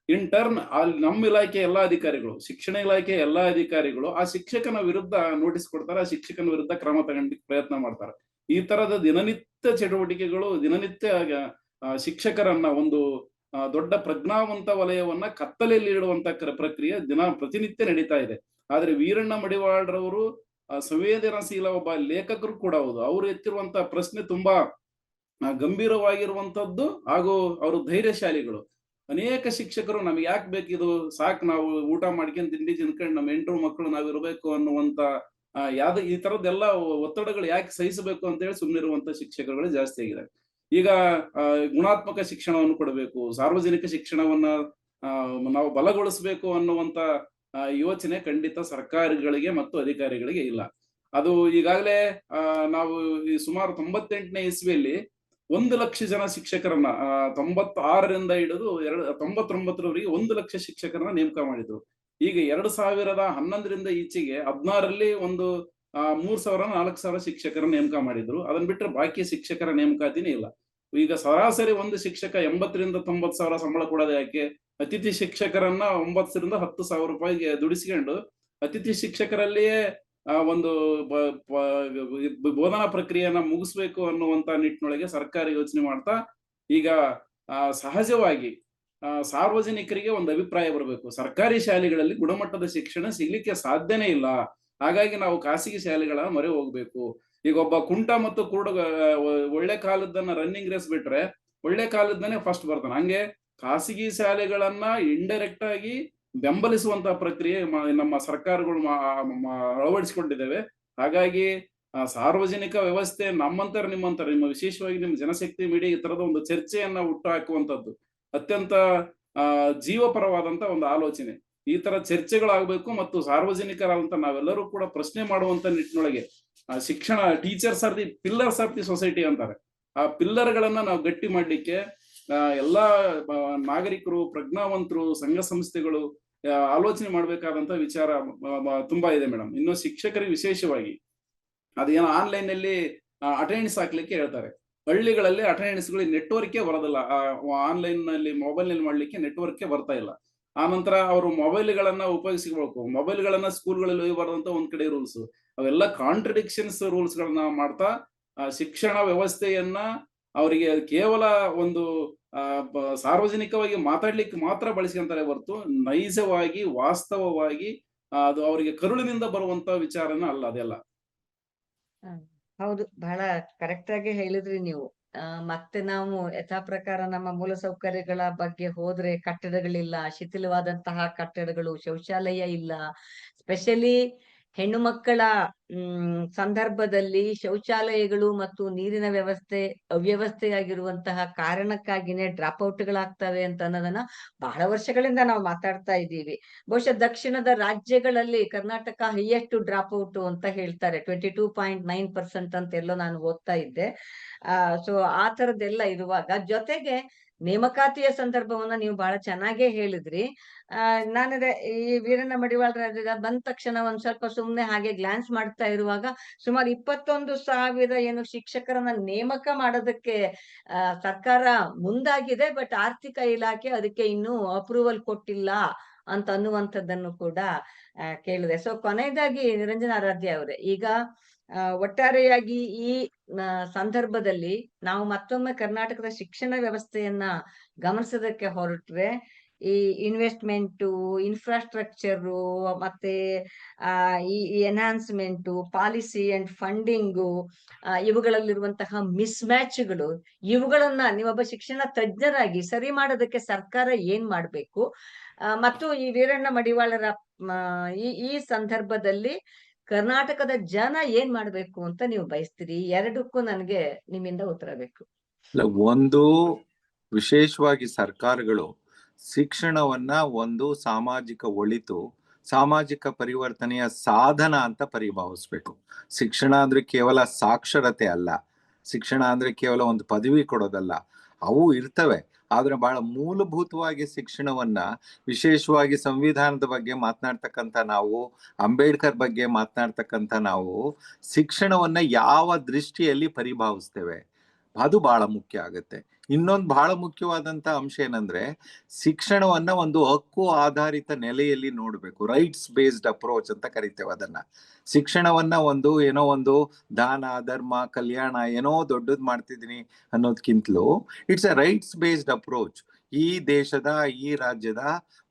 ಇನ್ ಟರ್ನ್ ಅಲ್ಲಿ ನಮ್ಮ ಇಲಾಖೆ ಎಲ್ಲಾ ಅಧಿಕಾರಿಗಳು, ಶಿಕ್ಷಣ ಇಲಾಖೆ ಎಲ್ಲಾ ಅಧಿಕಾರಿಗಳು ಆ ಶಿಕ್ಷಕನ ವಿರುದ್ಧ ನೋಟಿಸ್ ಕೊಡ್ತಾರೆ, ಆ ಶಿಕ್ಷಕನ ವಿರುದ್ಧ ಕ್ರಮ ತಗೊಂಡಿಕ್ಕೆ ಪ್ರಯತ್ನ ಮಾಡ್ತಾರೆ. ಈ ತರದ ದಿನನಿತ್ಯ ಚಟುವಟಿಕೆಗಳು, ದಿನನಿತ್ಯ ಶಿಕ್ಷಕರನ್ನ ಒಂದು ದೊಡ್ಡ ಪ್ರಜ್ಞಾವಂತ ವಲಯವನ್ನ ಕತ್ತಲೆಯಲ್ಲಿ ಇಡುವಂತ ಪ್ರಕ್ರಿಯೆ ಪ್ರತಿನಿತ್ಯ ನಡೀತಾ ಇದೆ. ಆದ್ರೆ ವೀರಣ್ಣ ಮಡಿವಾಳರವರು ಸಂವೇದನಾಶೀಲ ಒಬ್ಬ ಲೇಖಕರು ಕೂಡ ಹೌದು. ಅವರು ಎತ್ತಿರುವಂತ ಪ್ರಶ್ನೆ ತುಂಬಾ ಗಂಭೀರವಾಗಿರುವಂತದ್ದು, ಹಾಗೂ ಅವರು ಧೈರ್ಯಶಾಲಿಗಳು. ಅನೇಕ ಶಿಕ್ಷಕರು ನಮ್ಗೆ ಯಾಕೆ ಬೇಕಿದು, ಸಾಕು ನಾವು ಊಟ ಮಾಡ್ಕೊಂಡು ತಿಂಡಿ ತಿನ್ಕೊಂಡು ನಮ್ಮ 8 ಮಕ್ಕಳು ನಾವಿರ್ಬೇಕು ಅನ್ನುವಂತ ಯಾವ್ದು ಈ ತರದ್ದೆಲ್ಲ ಒತ್ತಡಗಳು ಯಾಕೆ ಸಹಿಸಬೇಕು ಅಂತ ಹೇಳಿ ಸುಮ್ಮನಿರುವಂತ ಶಿಕ್ಷಕರುಗಳು ಜಾಸ್ತಿ ಆಗಿದ್ದಾರೆ. ಈಗ ಗುಣಾತ್ಮಕ ಶಿಕ್ಷಣವನ್ನು ಕೊಡಬೇಕು, ಸಾರ್ವಜನಿಕ ಶಿಕ್ಷಣವನ್ನ ನಾವು ಬಲಗೊಳಿಸಬೇಕು ಅನ್ನುವಂತ ಯೋಚನೆ ಖಂಡಿತ ಸರ್ಕಾರಗಳಿಗೆ ಮತ್ತು ಅಧಿಕಾರಿಗಳಿಗೆ ಇಲ್ಲ. ಅದು ಈಗಾಗಲೇ ನಾವು ಈ ಸುಮಾರು 98ನೇ ಇಸ್ವಿಯಲ್ಲಿ 1 ಲಕ್ಷ ಜನ ಶಿಕ್ಷಕರನ್ನ 96ರಿಂದ ಹಿಡಿದು 99ರವರೆಗೆ 1 ಲಕ್ಷ ಶಿಕ್ಷಕರನ್ನ ನೇಮಕ ಮಾಡಿದ್ರು. ಈಗ 2011ರಿಂದ ಈಚೆಗೆ 16ರಲ್ಲಿ ಒಂದು 3,000-4,000 ಶಿಕ್ಷಕರ ನೇಮಕ ಮಾಡಿದ್ರು. ಅದನ್ನ ಬಿಟ್ಟರೆ ಬಾಕಿ ಶಿಕ್ಷಕರ ನೇಮಕಾತಿನೇ ಇಲ್ಲ. ಈಗ ಸರಾಸರಿ ಒಂದು ಶಿಕ್ಷಕ 80,000-90,000 ಸಂಬಳ ಕೊಡೋದು ಯಾಕೆ? ಅತಿಥಿ ಶಿಕ್ಷಕರನ್ನ 9,000-10,000 ರೂಪಾಯಿಗೆ ದುಡಿಸ್ಕೊಂಡು ಅತಿಥಿ ಶಿಕ್ಷಕರಲ್ಲಿಯೇ ಒಂದು ಬೋಧನಾ ಪ್ರಕ್ರಿಯೆಯನ್ನ ಮುಗಿಸ್ಬೇಕು ಅನ್ನುವಂತ ನಿಟ್ಟಿನೊಳಗೆ ಸರ್ಕಾರ ಯೋಚನೆ ಮಾಡ್ತಾ ಈಗ ಸಹಜವಾಗಿ ಸಾರ್ವಜನಿಕರಿಗೆ ಒಂದು ಅಭಿಪ್ರಾಯ ಬರಬೇಕು, ಸರ್ಕಾರಿ ಶಾಲೆಗಳಲ್ಲಿ ಗುಣಮಟ್ಟದ ಶಿಕ್ಷಣ ಸಿಗ್ಲಿಕ್ಕೆ ಸಾಧ್ಯನೇ ಇಲ್ಲ, ಹಾಗಾಗಿ ನಾವು ಖಾಸಗಿ ಶಾಲೆಗಳ ಮೊರೆ ಹೋಗ್ಬೇಕು. ಈಗ ಒಬ್ಬ ಕುಂಟ ಮತ್ತು ಕುರುಡ ಒಳ್ಳೆ ಕಾಲದನ್ನ ರನ್ನಿಂಗ್ ರೇಸ್ ಬಿಟ್ರೆ ಒಳ್ಳೆ ಕಾಲದನೇ ಫಸ್ಟ್ ಬರ್ತಾನೆ. ಹಂಗೆ ಖಾಸಗಿ ಶಾಲೆಗಳನ್ನ ಇಂಡೈರೆಕ್ಟ್ ಆಗಿ ಬೆಂಬಲಿಸುವಂತಹ ಪ್ರಕ್ರಿಯೆ ನಮ್ಮ ಸರ್ಕಾರಗಳು ಅಳವಡಿಸಿಕೊಂಡಿದ್ದೇವೆ. ಹಾಗಾಗಿ ಸಾರ್ವಜನಿಕ ವ್ಯವಸ್ಥೆ ನಿಮ್ಮ ವಿಶೇಷವಾಗಿ ನಿಮ್ಮ ಜನಶಕ್ತಿ ಮೀಡಿಯಾ ಈ ತರದ ಒಂದು ಚರ್ಚೆಯನ್ನ ಹುಟ್ಟು ಹಾಕುವಂತದ್ದು ಅತ್ಯಂತ ಜೀವಪರವಾದಂತ ಒಂದು ಆಲೋಚನೆ. ಈ ತರ ಚರ್ಚೆಗಳಾಗಬೇಕು ಮತ್ತು ಸಾರ್ವಜನಿಕರಾದಂತ ನಾವೆಲ್ಲರೂ ಕೂಡ ಪ್ರಶ್ನೆ ಮಾಡುವಂತ ನಿಟ್ಟಿನೊಳಗೆ ಶಿಕ್ಷಣ teachers R the pillars of the society ಅಂತಾರೆ. ಆ ಪಿಲ್ಲರ್ ಗಳನ್ನ ನಾವು ಗಟ್ಟಿ ಮಾಡ್ಲಿಕ್ಕೆ ಎಲ್ಲಾ ನಾಗರಿಕರು, ಪ್ರಜ್ಞಾವಂತರು, ಸಂಘ ಸಂಸ್ಥೆಗಳು ಆಲೋಚನೆ ಮಾಡ್ಬೇಕಾದಂತ ವಿಚಾರ ತುಂಬಾ ಇದೆ ಮೇಡಮ್. ಇನ್ನು ಶಿಕ್ಷಕರಿಗೆ ವಿಶೇಷವಾಗಿ ಅದೇನೋ ಆನ್ಲೈನ್ ಅಲ್ಲಿ ಅಟೆಂಡೆನ್ಸ್ ಹಾಕ್ಲಿಕ್ಕೆ ಹೇಳ್ತಾರೆ. ಹಳ್ಳಿಗಳಲ್ಲಿ ಅಟೆಂಡೆನ್ಸ್ಗಳು ನೆಟ್ವರ್ಕೇ ಬರೋದಿಲ್ಲ, ಆನ್ಲೈನ್ ನಲ್ಲಿ ಮೊಬೈಲ್ ನಲ್ಲಿ ಮಾಡ್ಲಿಕ್ಕೆ ನೆಟ್ವರ್ಕೇ ಬರ್ತಾ ಇಲ್ಲ. ಆ ನಂತರ ಅವರು ಮೊಬೈಲ್ಗಳನ್ನ ಉಪಯೋಗಿಸಿಕೊಳ್ಬೇಕು, ಮೊಬೈಲ್ಗಳನ್ನ ಸ್ಕೂಲ್ಗಳಲ್ಲಿ ಒಯ್ಯಬಾರ್ದಂತ ಒಂದ್ ಕಡೆ ರೂಲ್ಸ್, ಅವೆಲ್ಲ ಕಾಂಟ್ರಡಿಕ್ಷನ್ಸ್ ರೂಲ್ಸ್ ಗಳನ್ನ ಮಾಡ್ತಾ ಶಿಕ್ಷಣ ವ್ಯವಸ್ಥೆಯನ್ನ ಅವರಿಗೆ ಕೇವಲ ಒಂದು ಸಾರ್ವಜನಿಕವಾಗಿ ಮಾತಾಡ್ಲಿಕ್ಕೆ ಮಾತ್ರ ಬಳಸ್ಕೊಂತಾರೆ ಹೊರತು ನೈಜವಾಗಿ ವಾಸ್ತವವಾಗಿ ಅದು ಅವರಿಗೆ ಕರುಳಿನಿಂದ ಬರುವಂತ ವಿಚಾರನ ಅಲ್ಲ ಅದೆಲ್ಲ. ಹೌದು, ಬಹಳ ಕರೆಕ್ಟ್ ಆಗಿ ಹೇಳಿದ್ರಿ ನೀವು. ಮತ್ತೆ ನಾವು ಯಥಾ ಪ್ರಕಾರ ನಮ್ಮ ಮೂಲಸೌಕರ್ಯಗಳ ಬಗ್ಗೆ ಹೋದ್ರೆ ಕಟ್ಟಡಗಳಿಲ್ಲ, ಶಿಥಿಲವಾದಂತಹ ಕಟ್ಟಡಗಳು, ಶೌಚಾಲಯ ಇಲ್ಲ. ಸ್ಪೆಷಲಿ ಹೆಣ್ಣು ಮಕ್ಕಳ ಸಂದರ್ಭದಲ್ಲಿ ಶೌಚಾಲಯಗಳು ಮತ್ತು ನೀರಿನ ವ್ಯವಸ್ಥೆ ಅವ್ಯವಸ್ಥೆಯಾಗಿರುವಂತಹ ಕಾರಣಕ್ಕಾಗಿನೇ ಡ್ರಾಪ್ ಔಟ್ಗಳಾಗ್ತವೆ ಅಂತ ಅನ್ನೋದನ್ನ ಬಹಳ ವರ್ಷಗಳಿಂದ ನಾವು ಮಾತಾಡ್ತಾ ಇದ್ದೀವಿ. ಬಹುಶಃ ದಕ್ಷಿಣದ ರಾಜ್ಯಗಳಲ್ಲಿ ಕರ್ನಾಟಕ ಹೈಯೆಸ್ಟ್ ಡ್ರಾಪ್ ಔಟ್ ಅಂತ ಹೇಳ್ತಾರೆ, 22.9% ಅಂತ ಎಲ್ಲೋ ನಾನು ಓದ್ತಾ ಇದ್ದೆ. ಸೊ ಆ ತರದ್ದೆಲ್ಲ ಇರುವಾಗ ಜೊತೆಗೆ ನೇಮಕಾತಿಯ ಸಂದರ್ಭವನ್ನ ನೀವು ಬಹಳ ಚೆನ್ನಾಗೇ ಹೇಳಿದ್ರಿ. ನಾನದೇ ಈ ವೀರಣ್ಣ ಮಡಿವಾಳರ ಬಂದ ತಕ್ಷಣ ಒಂದ್ ಸ್ವಲ್ಪ ಸುಮ್ನೆ ಹಾಗೆ ಗ್ಲಾನ್ಸ್ ಮಾಡ್ತಾ ಇರುವಾಗ ಸುಮಾರು 21,000 ಏನು ಶಿಕ್ಷಕರನ್ನ ನೇಮಕ ಮಾಡೋದಕ್ಕೆ ಸರ್ಕಾರ ಮುಂದಾಗಿದೆ. ಬಟ್ ಆರ್ಥಿಕ ಇಲಾಖೆ ಅದಕ್ಕೆ ಇನ್ನೂ ಅಪ್ರೂವಲ್ ಕೊಟ್ಟಿಲ್ಲ ಅಂತ ಅನ್ನುವಂಥದ್ದನ್ನು ಕೂಡ ಕೇಳಿದೆ. ಸೊ ಕೊನೆಯದಾಗಿ ನಿರಂಜನ ಆರಾಧ್ಯ ಅವರೇ, ಈಗ ಒಟ್ಟಾರೆಯಾಗಿ ಈ ಸಂದರ್ಭದಲ್ಲಿ ನಾವು ಮತ್ತೊಮ್ಮೆ ಕರ್ನಾಟಕದ ಶಿಕ್ಷಣ ವ್ಯವಸ್ಥೆಯನ್ನ ಗಮನಿಸೋದಕ್ಕೆ ಹೊರಟ್ರೆ ಈ ಇನ್ವೆಸ್ಟ್ಮೆಂಟು, ಇನ್ಫ್ರಾಸ್ಟ್ರಕ್ಚರು, ಮತ್ತೆ ಈ ಎನ್ಹಾನ್ಸ್ಮೆಂಟು, ಪಾಲಿಸಿ ಅಂಡ್ ಫಂಡಿಂಗು, ಇವುಗಳಲ್ಲಿರುವಂತಹ ಮಿಸ್ ಮ್ಯಾಚ್ಗಳು, ಇವುಗಳನ್ನ ನೀವೊಬ್ಬ ಶಿಕ್ಷಣ ತಜ್ಞರಾಗಿ ಸರಿ ಮಾಡೋದಕ್ಕೆ ಸರ್ಕಾರ ಏನ್ ಮಾಡ್ಬೇಕು, ಮತ್ತು ಈ ವೀರಣ್ಣ ಮಡಿವಾಳರ ಈ ಸಂದರ್ಭದಲ್ಲಿ ಕರ್ನಾಟಕದ ಜನ ಏನ್ ಮಾಡ್ಬೇಕು ಅಂತ ನೀವು ಬಯಸ್ತೀರಿ? ಎರಡಕ್ಕೂ ನನಗೆ ನಿಮ್ಮಿಂದ ಉತ್ತರ ಬೇಕು. ಒಂದು, ವಿಶೇಷವಾಗಿ ಸರ್ಕಾರಗಳು ಶಿಕ್ಷಣವನ್ನ ಒಂದು ಸಾಮಾಜಿಕ ಒಳಿತು, ಸಾಮಾಜಿಕ ಪರಿವರ್ತನೆಯ ಸಾಧನ ಅಂತ ಪರಿಭಾವಿಸ್ಬೇಕು. ಶಿಕ್ಷಣ ಅಂದ್ರೆ ಕೇವಲ ಸಾಕ್ಷರತೆ ಅಲ್ಲ, ಶಿಕ್ಷಣ ಅಂದ್ರೆ ಕೇವಲ ಒಂದು ಪದವಿ ಕೊಡೋದಲ್ಲ. ಅವು ಇರ್ತವೆ, ಆದ್ರೆ ಬಹಳ ಮೂಲಭೂತವಾಗಿ ಶಿಕ್ಷಣವನ್ನ, ವಿಶೇಷವಾಗಿ ಸಂವಿಧಾನದ ಬಗ್ಗೆ ಮಾತನಾಡ್ತಕ್ಕಂಥ ನಾವು, ಅಂಬೇಡ್ಕರ್ ಬಗ್ಗೆ ಮಾತನಾಡ್ತಕ್ಕಂಥ ನಾವು ಶಿಕ್ಷಣವನ್ನ ಯಾವ ದೃಷ್ಟಿಯಲ್ಲಿ ಪರಿಭಾವಿಸ್ತೇವೆ ಅದು ಬಹಳ ಮುಖ್ಯ ಆಗುತ್ತೆ. ಇನ್ನೊಂದು ಬಹಳ ಮುಖ್ಯವಾದಂತ ಅಂಶ ಏನಂದ್ರೆ, ಶಿಕ್ಷಣವನ್ನ ಒಂದು ಹಕ್ಕು ಆಧಾರಿತ ನೆಲೆಯಲ್ಲಿ ನೋಡ್ಬೇಕು. ರೈಟ್ಸ್ ಬೇಸ್ಡ್ ಅಪ್ರೋಚ್ ಅಂತ ಕರಿತೇವೆ ಅದನ್ನ. ಶಿಕ್ಷಣವನ್ನ ಏನೋ ಒಂದು ದಾನ, ಧರ್ಮ, ಕಲ್ಯಾಣ ಏನೋ ದೊಡ್ಡದ್ ಮಾಡ್ತಿದೀನಿ ಅನ್ನೋದ್ಕಿಂತಲೂ it's a rights based approach. ಈ ದೇಶದ, ಈ ರಾಜ್ಯದ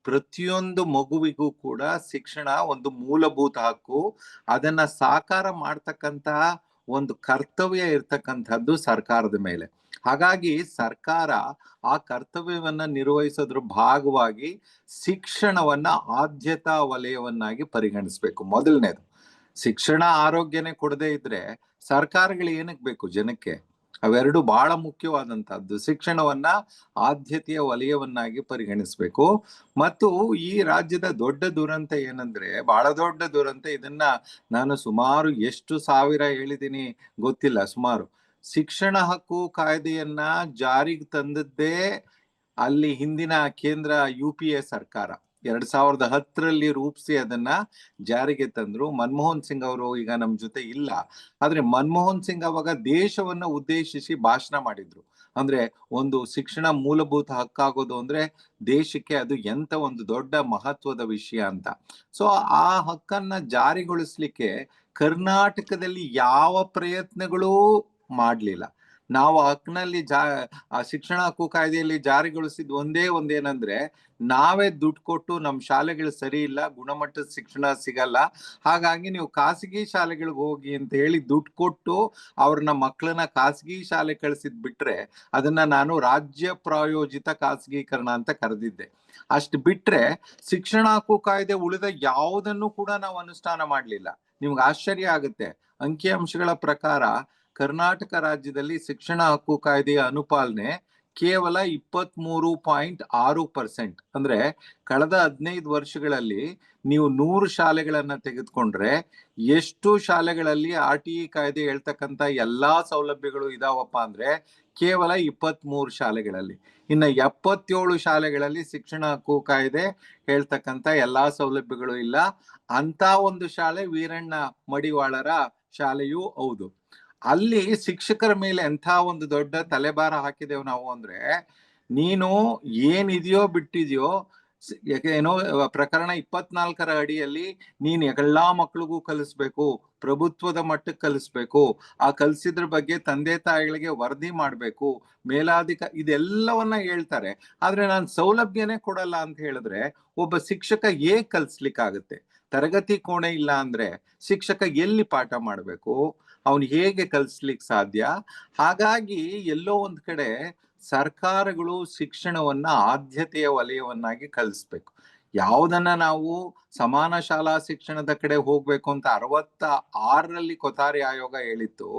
ಪ್ರತಿಯೊಂದು ಮಗುವಿಗೂ ಕೂಡ ಶಿಕ್ಷಣ ಒಂದು ಮೂಲಭೂತ ಹಕ್ಕು. ಅದನ್ನ ಸಾಕಾರ ಮಾಡ್ತಕ್ಕಂತ ಒಂದು ಕರ್ತವ್ಯ ಇರ್ತಕ್ಕಂಥದ್ದು ಸರ್ಕಾರದ ಮೇಲೆ. ಹಾಗಾಗಿ ಸರ್ಕಾರ ಆ ಕರ್ತವ್ಯವನ್ನ ನಿರ್ವಹಿಸೋದ್ರ ಭಾಗವಾಗಿ ಶಿಕ್ಷಣವನ್ನ ಆದ್ಯತಾ ವಲಯವನ್ನಾಗಿ ಪರಿಗಣಿಸ್ಬೇಕು. ಮೊದಲನೇದು, ಶಿಕ್ಷಣ ಆರೋಗ್ಯನೇ ಕೊಡದೇ ಇದ್ರೆ ಸರ್ಕಾರಗಳು ಏನಕ್ಕೆ ಬೇಕು ಜನಕ್ಕೆ? ಅವೆರಡು ಬಹಳ ಮುಖ್ಯವಾದಂತಹದ್ದು. ಶಿಕ್ಷಣವನ್ನ ಆದ್ಯತೆಯ ವಲಯವನ್ನಾಗಿ ಪರಿಗಣಿಸ್ಬೇಕು. ಮತ್ತು ಈ ರಾಜ್ಯದ ದೊಡ್ಡ ದುರಂತ ಏನಂದ್ರೆ, ಬಹಳ ದೊಡ್ಡ ದುರಂತ, ಇದನ್ನ ನಾನು ಸುಮಾರು ಎಷ್ಟು ಸಾವಿರ ಹೇಳಿದ್ದೀನಿ ಗೊತ್ತಿಲ್ಲ, ಸುಮಾರು ಶಿಕ್ಷಣ ಹಕ್ಕು ಕಾಯ್ದೆಯನ್ನ ಜಾರಿಗೆ ತಂದದ್ದೇ ಅಲ್ಲಿ ಹಿಂದಿನ ಕೇಂದ್ರ UPA ಸರ್ಕಾರ 2010ರಲ್ಲಿ ರೂಪಿಸಿ ಅದನ್ನ ಜಾರಿಗೆ ತಂದ್ರು. ಮನಮೋಹನ್ ಸಿಂಗ್ ಅವರು ಈಗ ನಮ್ ಜೊತೆ ಇಲ್ಲ, ಆದ್ರೆ ಮನಮೋಹನ್ ಸಿಂಗ್ ಅವಾಗ ದೇಶವನ್ನ ಉದ್ದೇಶಿಸಿ ಭಾಷಣ ಮಾಡಿದ್ರು. ಅಂದ್ರೆ ಒಂದು ಶಿಕ್ಷಣ ಮೂಲಭೂತ ಹಕ್ಕಾಗೋದು ಅಂದ್ರೆ ದೇಶಕ್ಕೆ ಅದು ಎಂತ ಒಂದು ದೊಡ್ಡ ಮಹತ್ವದ ವಿಷಯ ಅಂತ. ಸೊ ಆ ಹಕ್ಕನ್ನ ಜಾರಿಗೊಳಿಸ್ಲಿಕ್ಕೆ ಕರ್ನಾಟಕದಲ್ಲಿ ಯಾವ ಪ್ರಯತ್ನಗಳೂ ಮಾಡ್ಲಿಲ್ಲ. ನಾವು ಹಕ್ನಲ್ಲಿ ಆ ಶಿಕ್ಷಣ ಹಕ್ಕು ಕಾಯ್ದೆಯಲ್ಲಿ ಜಾರಿಗೊಳಿಸಿದ ಒಂದೇನಂದ್ರೆ, ನಾವೇ ದುಡ್ಡು ಕೊಟ್ಟು ನಮ್ಮ ಶಾಲೆಗಳು ಸರಿ ಇಲ್ಲ, ಗುಣಮಟ್ಟದ ಶಿಕ್ಷಣ ಸಿಗಲ್ಲ, ಹಾಗಾಗಿ ನೀವು ಖಾಸಗಿ ಶಾಲೆಗಳಿಗೆ ಹೋಗಿ ಅಂತ ಹೇಳಿ ದುಡ್ಡು ಕೊಟ್ಟು ಅವ್ರನ್ನ ಮಕ್ಕಳನ್ನ ಖಾಸಗಿ ಶಾಲೆ ಕಳಿಸಿದ್ ಬಿಟ್ರೆ ಅದನ್ನ ನಾನು ರಾಜ್ಯ ಪ್ರಾಯೋಜಿತ ಖಾಸಗೀಕರಣ ಅಂತ ಕರೆದಿದ್ದೆ. ಅಷ್ಟು ಬಿಟ್ರೆ ಶಿಕ್ಷಣ ಹಕ್ಕು ಕಾಯ್ದೆ ಉಳಿದ ಯಾವುದನ್ನು ಕೂಡ ನಾವು ಅನುಷ್ಠಾನ ಮಾಡ್ಲಿಲ್ಲ. ನಿಮ್ಗೆ ಆಶ್ಚರ್ಯ ಆಗುತ್ತೆ, ಅಂಕಿಅಂಶಗಳ ಪ್ರಕಾರ ಕರ್ನಾಟಕ ರಾಜ್ಯದಲ್ಲಿ ಶಿಕ್ಷಣ ಹಕ್ಕು ಕಾಯ್ದೆಯ ಅನುಪಾಲನೆ ಕೇವಲ 23.6%. ಅಂದ್ರೆ ಕಳೆದ 15 ವರ್ಷಗಳಲ್ಲಿ ನೀವು 100 ಶಾಲೆಗಳನ್ನ ತೆಗೆದುಕೊಂಡ್ರೆ ಎಷ್ಟು ಶಾಲೆಗಳಲ್ಲಿ RTE ಕಾಯ್ದೆ ಹೇಳ್ತಕ್ಕಂತ ಎಲ್ಲಾ ಸೌಲಭ್ಯಗಳು ಇದಾವಪ್ಪ ಅಂದ್ರೆ ಕೇವಲ 23 ಶಾಲೆಗಳಲ್ಲಿ. ಇನ್ನ 77 ಶಾಲೆಗಳಲ್ಲಿ ಶಿಕ್ಷಣ ಹಕ್ಕು ಕಾಯ್ದೆ ಹೇಳ್ತಕ್ಕಂತ ಎಲ್ಲಾ ಸೌಲಭ್ಯಗಳು ಇಲ್ಲ. ಅಂತ ಒಂದು ಶಾಲೆ ವೀರಣ್ಣ ಮಡಿವಾಳರ ಶಾಲೆಯೂ ಹೌದು. ಅಲ್ಲಿ ಶಿಕ್ಷಕರ ಮೇಲೆ ಎಂಥ ಒಂದು ದೊಡ್ಡ ತಲೆಭಾರ ಹಾಕಿದೆವು ನಾವು ಅಂದ್ರೆ, ನೀನು ಏನಿದೆಯೋ ಬಿಟ್ಟಿದೆಯೋ ಏನೋ ಪ್ರಕರಣ 24ರ ಅಡಿಯಲ್ಲಿ ನೀನ್ ಎಲ್ಲಾ ಮಕ್ಳಿಗೂ ಕಲಿಸ್ಬೇಕು, ಪ್ರಭುತ್ವದ ಮಟ್ಟಕ್ಕೆ ಕಲಿಸ್ಬೇಕು, ಆ ಕಲಿಸಿದ್ರ ಬಗ್ಗೆ ತಂದೆ ತಾಯಿಗಳಿಗೆ ವರದಿ ಮಾಡ್ಬೇಕು, ಇದೆಲ್ಲವನ್ನ ಹೇಳ್ತಾರೆ. ಆದ್ರೆ ನಾನು ಸೌಲಭ್ಯನೇ ಕೊಡಲ್ಲ ಅಂತ ಹೇಳಿದ್ರೆ ಒಬ್ಬ ಶಿಕ್ಷಕ ಹೇಗ್ ಕಲಿಸ್ಲಿಕ್ಕಾಗುತ್ತೆ? ತರಗತಿ ಕೋಣೆ ಇಲ್ಲ ಅಂದ್ರೆ ಶಿಕ್ಷಕ ಎಲ್ಲಿ ಪಾಠ ಮಾಡ್ಬೇಕು? ಅವನು ಹೇಗೆ ಕಲಿಸ್ಲಿಕ್ಕೆ ಸಾಧ್ಯ? ಹಾಗಾಗಿ ಎಲ್ಲೋ ಒಂದ್ ಕಡೆ ಸರ್ಕಾರಗಳು ಶಿಕ್ಷಣವನ್ನ ಆದ್ಯತೆಯ ವಲಯವನ್ನಾಗಿ ಕಲಿಸ್ಬೇಕು. ಯಾವುದನ್ನ ನಾವು ಸಮಾನ ಶಾಲಾ ಶಿಕ್ಷಣದ ಕಡೆ ಹೋಗ್ಬೇಕು ಅಂತ 66ರಲ್ಲಿ ಕೊಠಾರಿ ಆಯೋಗ ಹೇಳಿತ್ತು,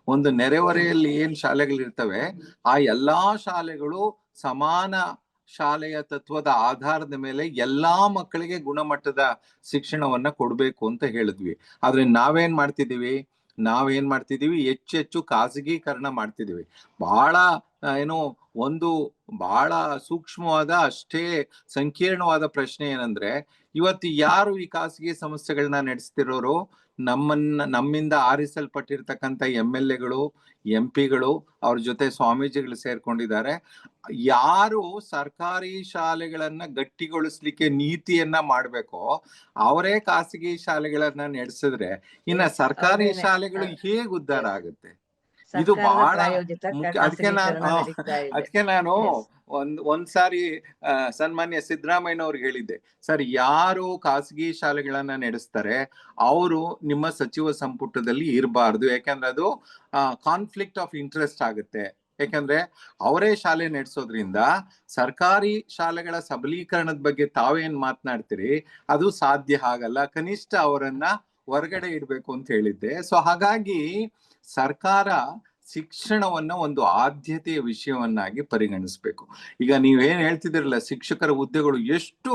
ಒಂದು ನೆರೆಹೊರೆಯಲ್ಲಿ ಏನ್ ಶಾಲೆಗಳಿರ್ತವೆ ಆ ಎಲ್ಲಾ ಶಾಲೆಗಳು ಸಮಾನ ಶಾಲೆಯ ತತ್ವದ ಆಧಾರದ ಮೇಲೆ ಎಲ್ಲಾ ಮಕ್ಕಳಿಗೆ ಗುಣಮಟ್ಟದ ಶಿಕ್ಷಣವನ್ನ ಕೊಡ್ಬೇಕು ಅಂತ ಹೇಳಿದ್ವಿ. ಆದ್ರೆ ನಾವೇನ್ ಮಾಡ್ತಿದೀವಿ, ಹೆಚ್ಚೆಚ್ಚು ಖಾಸಗೀಕರಣ ಮಾಡ್ತಿದೀವಿ. ಬಹಳ ಸೂಕ್ಷ್ಮವಾದ, ಅಷ್ಟೇ ಸಂಕೀರ್ಣವಾದ ಪ್ರಶ್ನೆ ಏನಂದ್ರೆ, ಇವತ್ತು ಯಾರು ಈ ಖಾಸಗಿ ಸಂಸ್ಥೆಗಳನ್ನ ನಡೆಸ್ತಿರೋರು? ನಮ್ಮಿಂದ ಆರಿಸಲ್ಪಟ್ಟಿರ್ತಕ್ಕಂಥ MLAಗಳು, MP ಗಳು, ಅವ್ರ ಜೊತೆ ಸ್ವಾಮೀಜಿಗಳು ಸೇರ್ಕೊಂಡಿದ್ದಾರೆ. ಯಾರು ಸರ್ಕಾರಿ ಶಾಲೆಗಳನ್ನ ಗಟ್ಟಿಗೊಳಿಸ್ಲಿಕ್ಕೆ ನೀತಿಯನ್ನ ಮಾಡ್ಬೇಕೋ ಅವರೇ ಖಾಸಗಿ ಶಾಲೆಗಳನ್ನ ನಡೆಸಿದ್ರೆ ಇನ್ನ ಸರ್ಕಾರಿ ಶಾಲೆಗಳು ಹೇಗ್ ಉದ್ಧಾರ ಆಗುತ್ತೆ? ಇದು ಬಹಳ ಮುಖ್ಯ. ಅದಕ್ಕೆ ನಾನು ಒಂದ್ಸಾರಿ ಸನ್ಮಾನ್ಯ ಸಿದ್ದರಾಮಯ್ಯನವ್ರಿಗೆ ಹೇಳಿದ್ದೆ, ಸರ್, ಯಾರು ಖಾಸಗಿ ಶಾಲೆಗಳನ್ನ ನಡೆಸ್ತಾರೆ ಅವರು ನಿಮ್ಮ ಸಚಿವ ಸಂಪುಟದಲ್ಲಿ ಇರಬಾರ್ದು, ಯಾಕಂದ್ರೆ ಅದು ಕಾನ್ಫ್ಲಿಕ್ಟ್ ಆಫ್ ಇಂಟ್ರೆಸ್ಟ್ ಆಗುತ್ತೆ. ಯಾಕಂದ್ರೆ ಅವರೇ ಶಾಲೆ ನಡೆಸೋದ್ರಿಂದ ಸರ್ಕಾರಿ ಶಾಲೆಗಳ ಸಬಲೀಕರಣದ ಬಗ್ಗೆ ತಾವೇನ್ ಮಾತನಾಡ್ತೀರಿ ಅದು ಸಾಧ್ಯ ಆಗಲ್ಲ, ಕನಿಷ್ಠ ಅವರನ್ನ ಹೊರಗಡೆ ಇಡ್ಬೇಕು ಅಂತ ಹೇಳಿದ್ದೆ. ಸೊ ಹಾಗಾಗಿ ಸರ್ಕಾರ ಶಿಕ್ಷಣವನ್ನ ಒಂದು ಆದ್ಯತೆಯ ವಿಷಯವನ್ನಾಗಿ ಪರಿಗಣಿಸ್ಬೇಕು. ಈಗ ನೀವೇನ್ ಹೇಳ್ತಿದಿರಲ್ಲ, ಶಿಕ್ಷಕರ ಹುದ್ದೆಗಳು ಎಷ್ಟು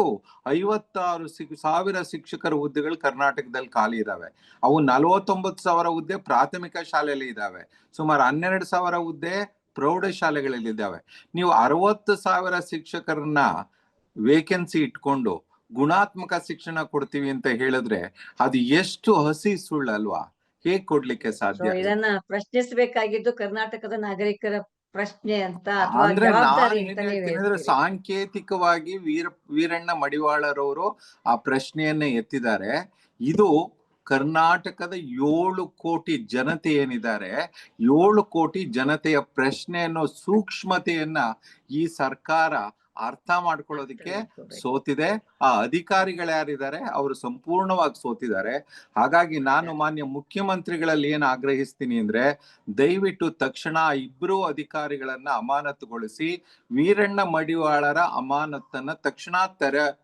56,000 ಶಿಕ್ಷಕರ ಹುದ್ದೆಗಳು ಕರ್ನಾಟಕದಲ್ಲಿ ಖಾಲಿ ಇದಾವೆ. ಅವು 49,000 ಹುದ್ದೆ ಪ್ರಾಥಮಿಕ ಶಾಲೆಯಲ್ಲಿ ಇದಾವೆ, ಸುಮಾರು 12,000 ಹುದ್ದೆ ಪ್ರೌಢ ಶಾಲೆಗಳಲ್ಲಿ ಇದ್ದಾವೆ. ನೀವು 60,000 ಶಿಕ್ಷಕರನ್ನ ವೇಕೆನ್ಸಿ ಇಟ್ಕೊಂಡು ಗುಣಾತ್ಮಕ ಶಿಕ್ಷಣ ಕೊಡ್ತೀವಿ ಅಂತ ಹೇಳಿದ್ರೆ ಅದು ಎಷ್ಟು ಹಸಿ ಸುಳ್ಳಲ್ವಾ? ಹೇಗ್ ಕೊಡ್ಲಿಕ್ಕೆ ಸಾಧ್ಯ? ಇದನ್ನ ಪ್ರಶ್ನಿಸಬೇಕಾಗಿದ್ದು ಕರ್ನಾಟಕದ ನಾಗರಿಕರ ಪ್ರಶ್ನೆ ಅಂತ, ಅಂದ್ರೆ ನಾನು ಏನ್ ಹೇಳ್ತೀನಿ ಅಂದ್ರೆ, ಸಾಂಕೇತಿಕವಾಗಿ ವೀರಣ್ಣ ಮಡಿವಾಳರವರು ಆ ಪ್ರಶ್ನೆಯನ್ನ ಎತ್ತಿದ್ದಾರೆ. ಇದು ಕರ್ನಾಟಕದ 7 ಕೋಟಿ ಜನತೆ ಏನಿದ್ದಾರೆ, 7 ಕೋಟಿ ಜನತೆಯ ಪ್ರಶ್ನೆ ಅನ್ನೋ ಸೂಕ್ಷ್ಮತೆಯನ್ನ ಈ ಸರ್ಕಾರ ಅರ್ಥ ಮಾಡ್ಕೊಳ್ಳೋದಿಕ್ಕೆ ಸೋತಿದೆ. ಆ ಅಧಿಕಾರಿಗಳ್ಯಾರಿದ್ದಾರೆ ಅವರು ಸಂಪೂರ್ಣವಾಗಿ ಸೋತಿದ್ದಾರೆ. ಹಾಗಾಗಿ ನಾನು ಮಾನ್ಯ ಮುಖ್ಯಮಂತ್ರಿಗಳಲ್ಲಿ ಏನ್ ಆಗ್ರಹಿಸ್ತೀನಿ ಅಂದ್ರೆ, ದಯವಿಟ್ಟು ತಕ್ಷಣ 2 ಅಧಿಕಾರಿಗಳನ್ನ ಅಮಾನತುಗೊಳಿಸಿ ವೀರಣ್ಣ ಮಡಿವಾಳರ ಅಮಾನತನ್ನ ತಕ್ಷಣ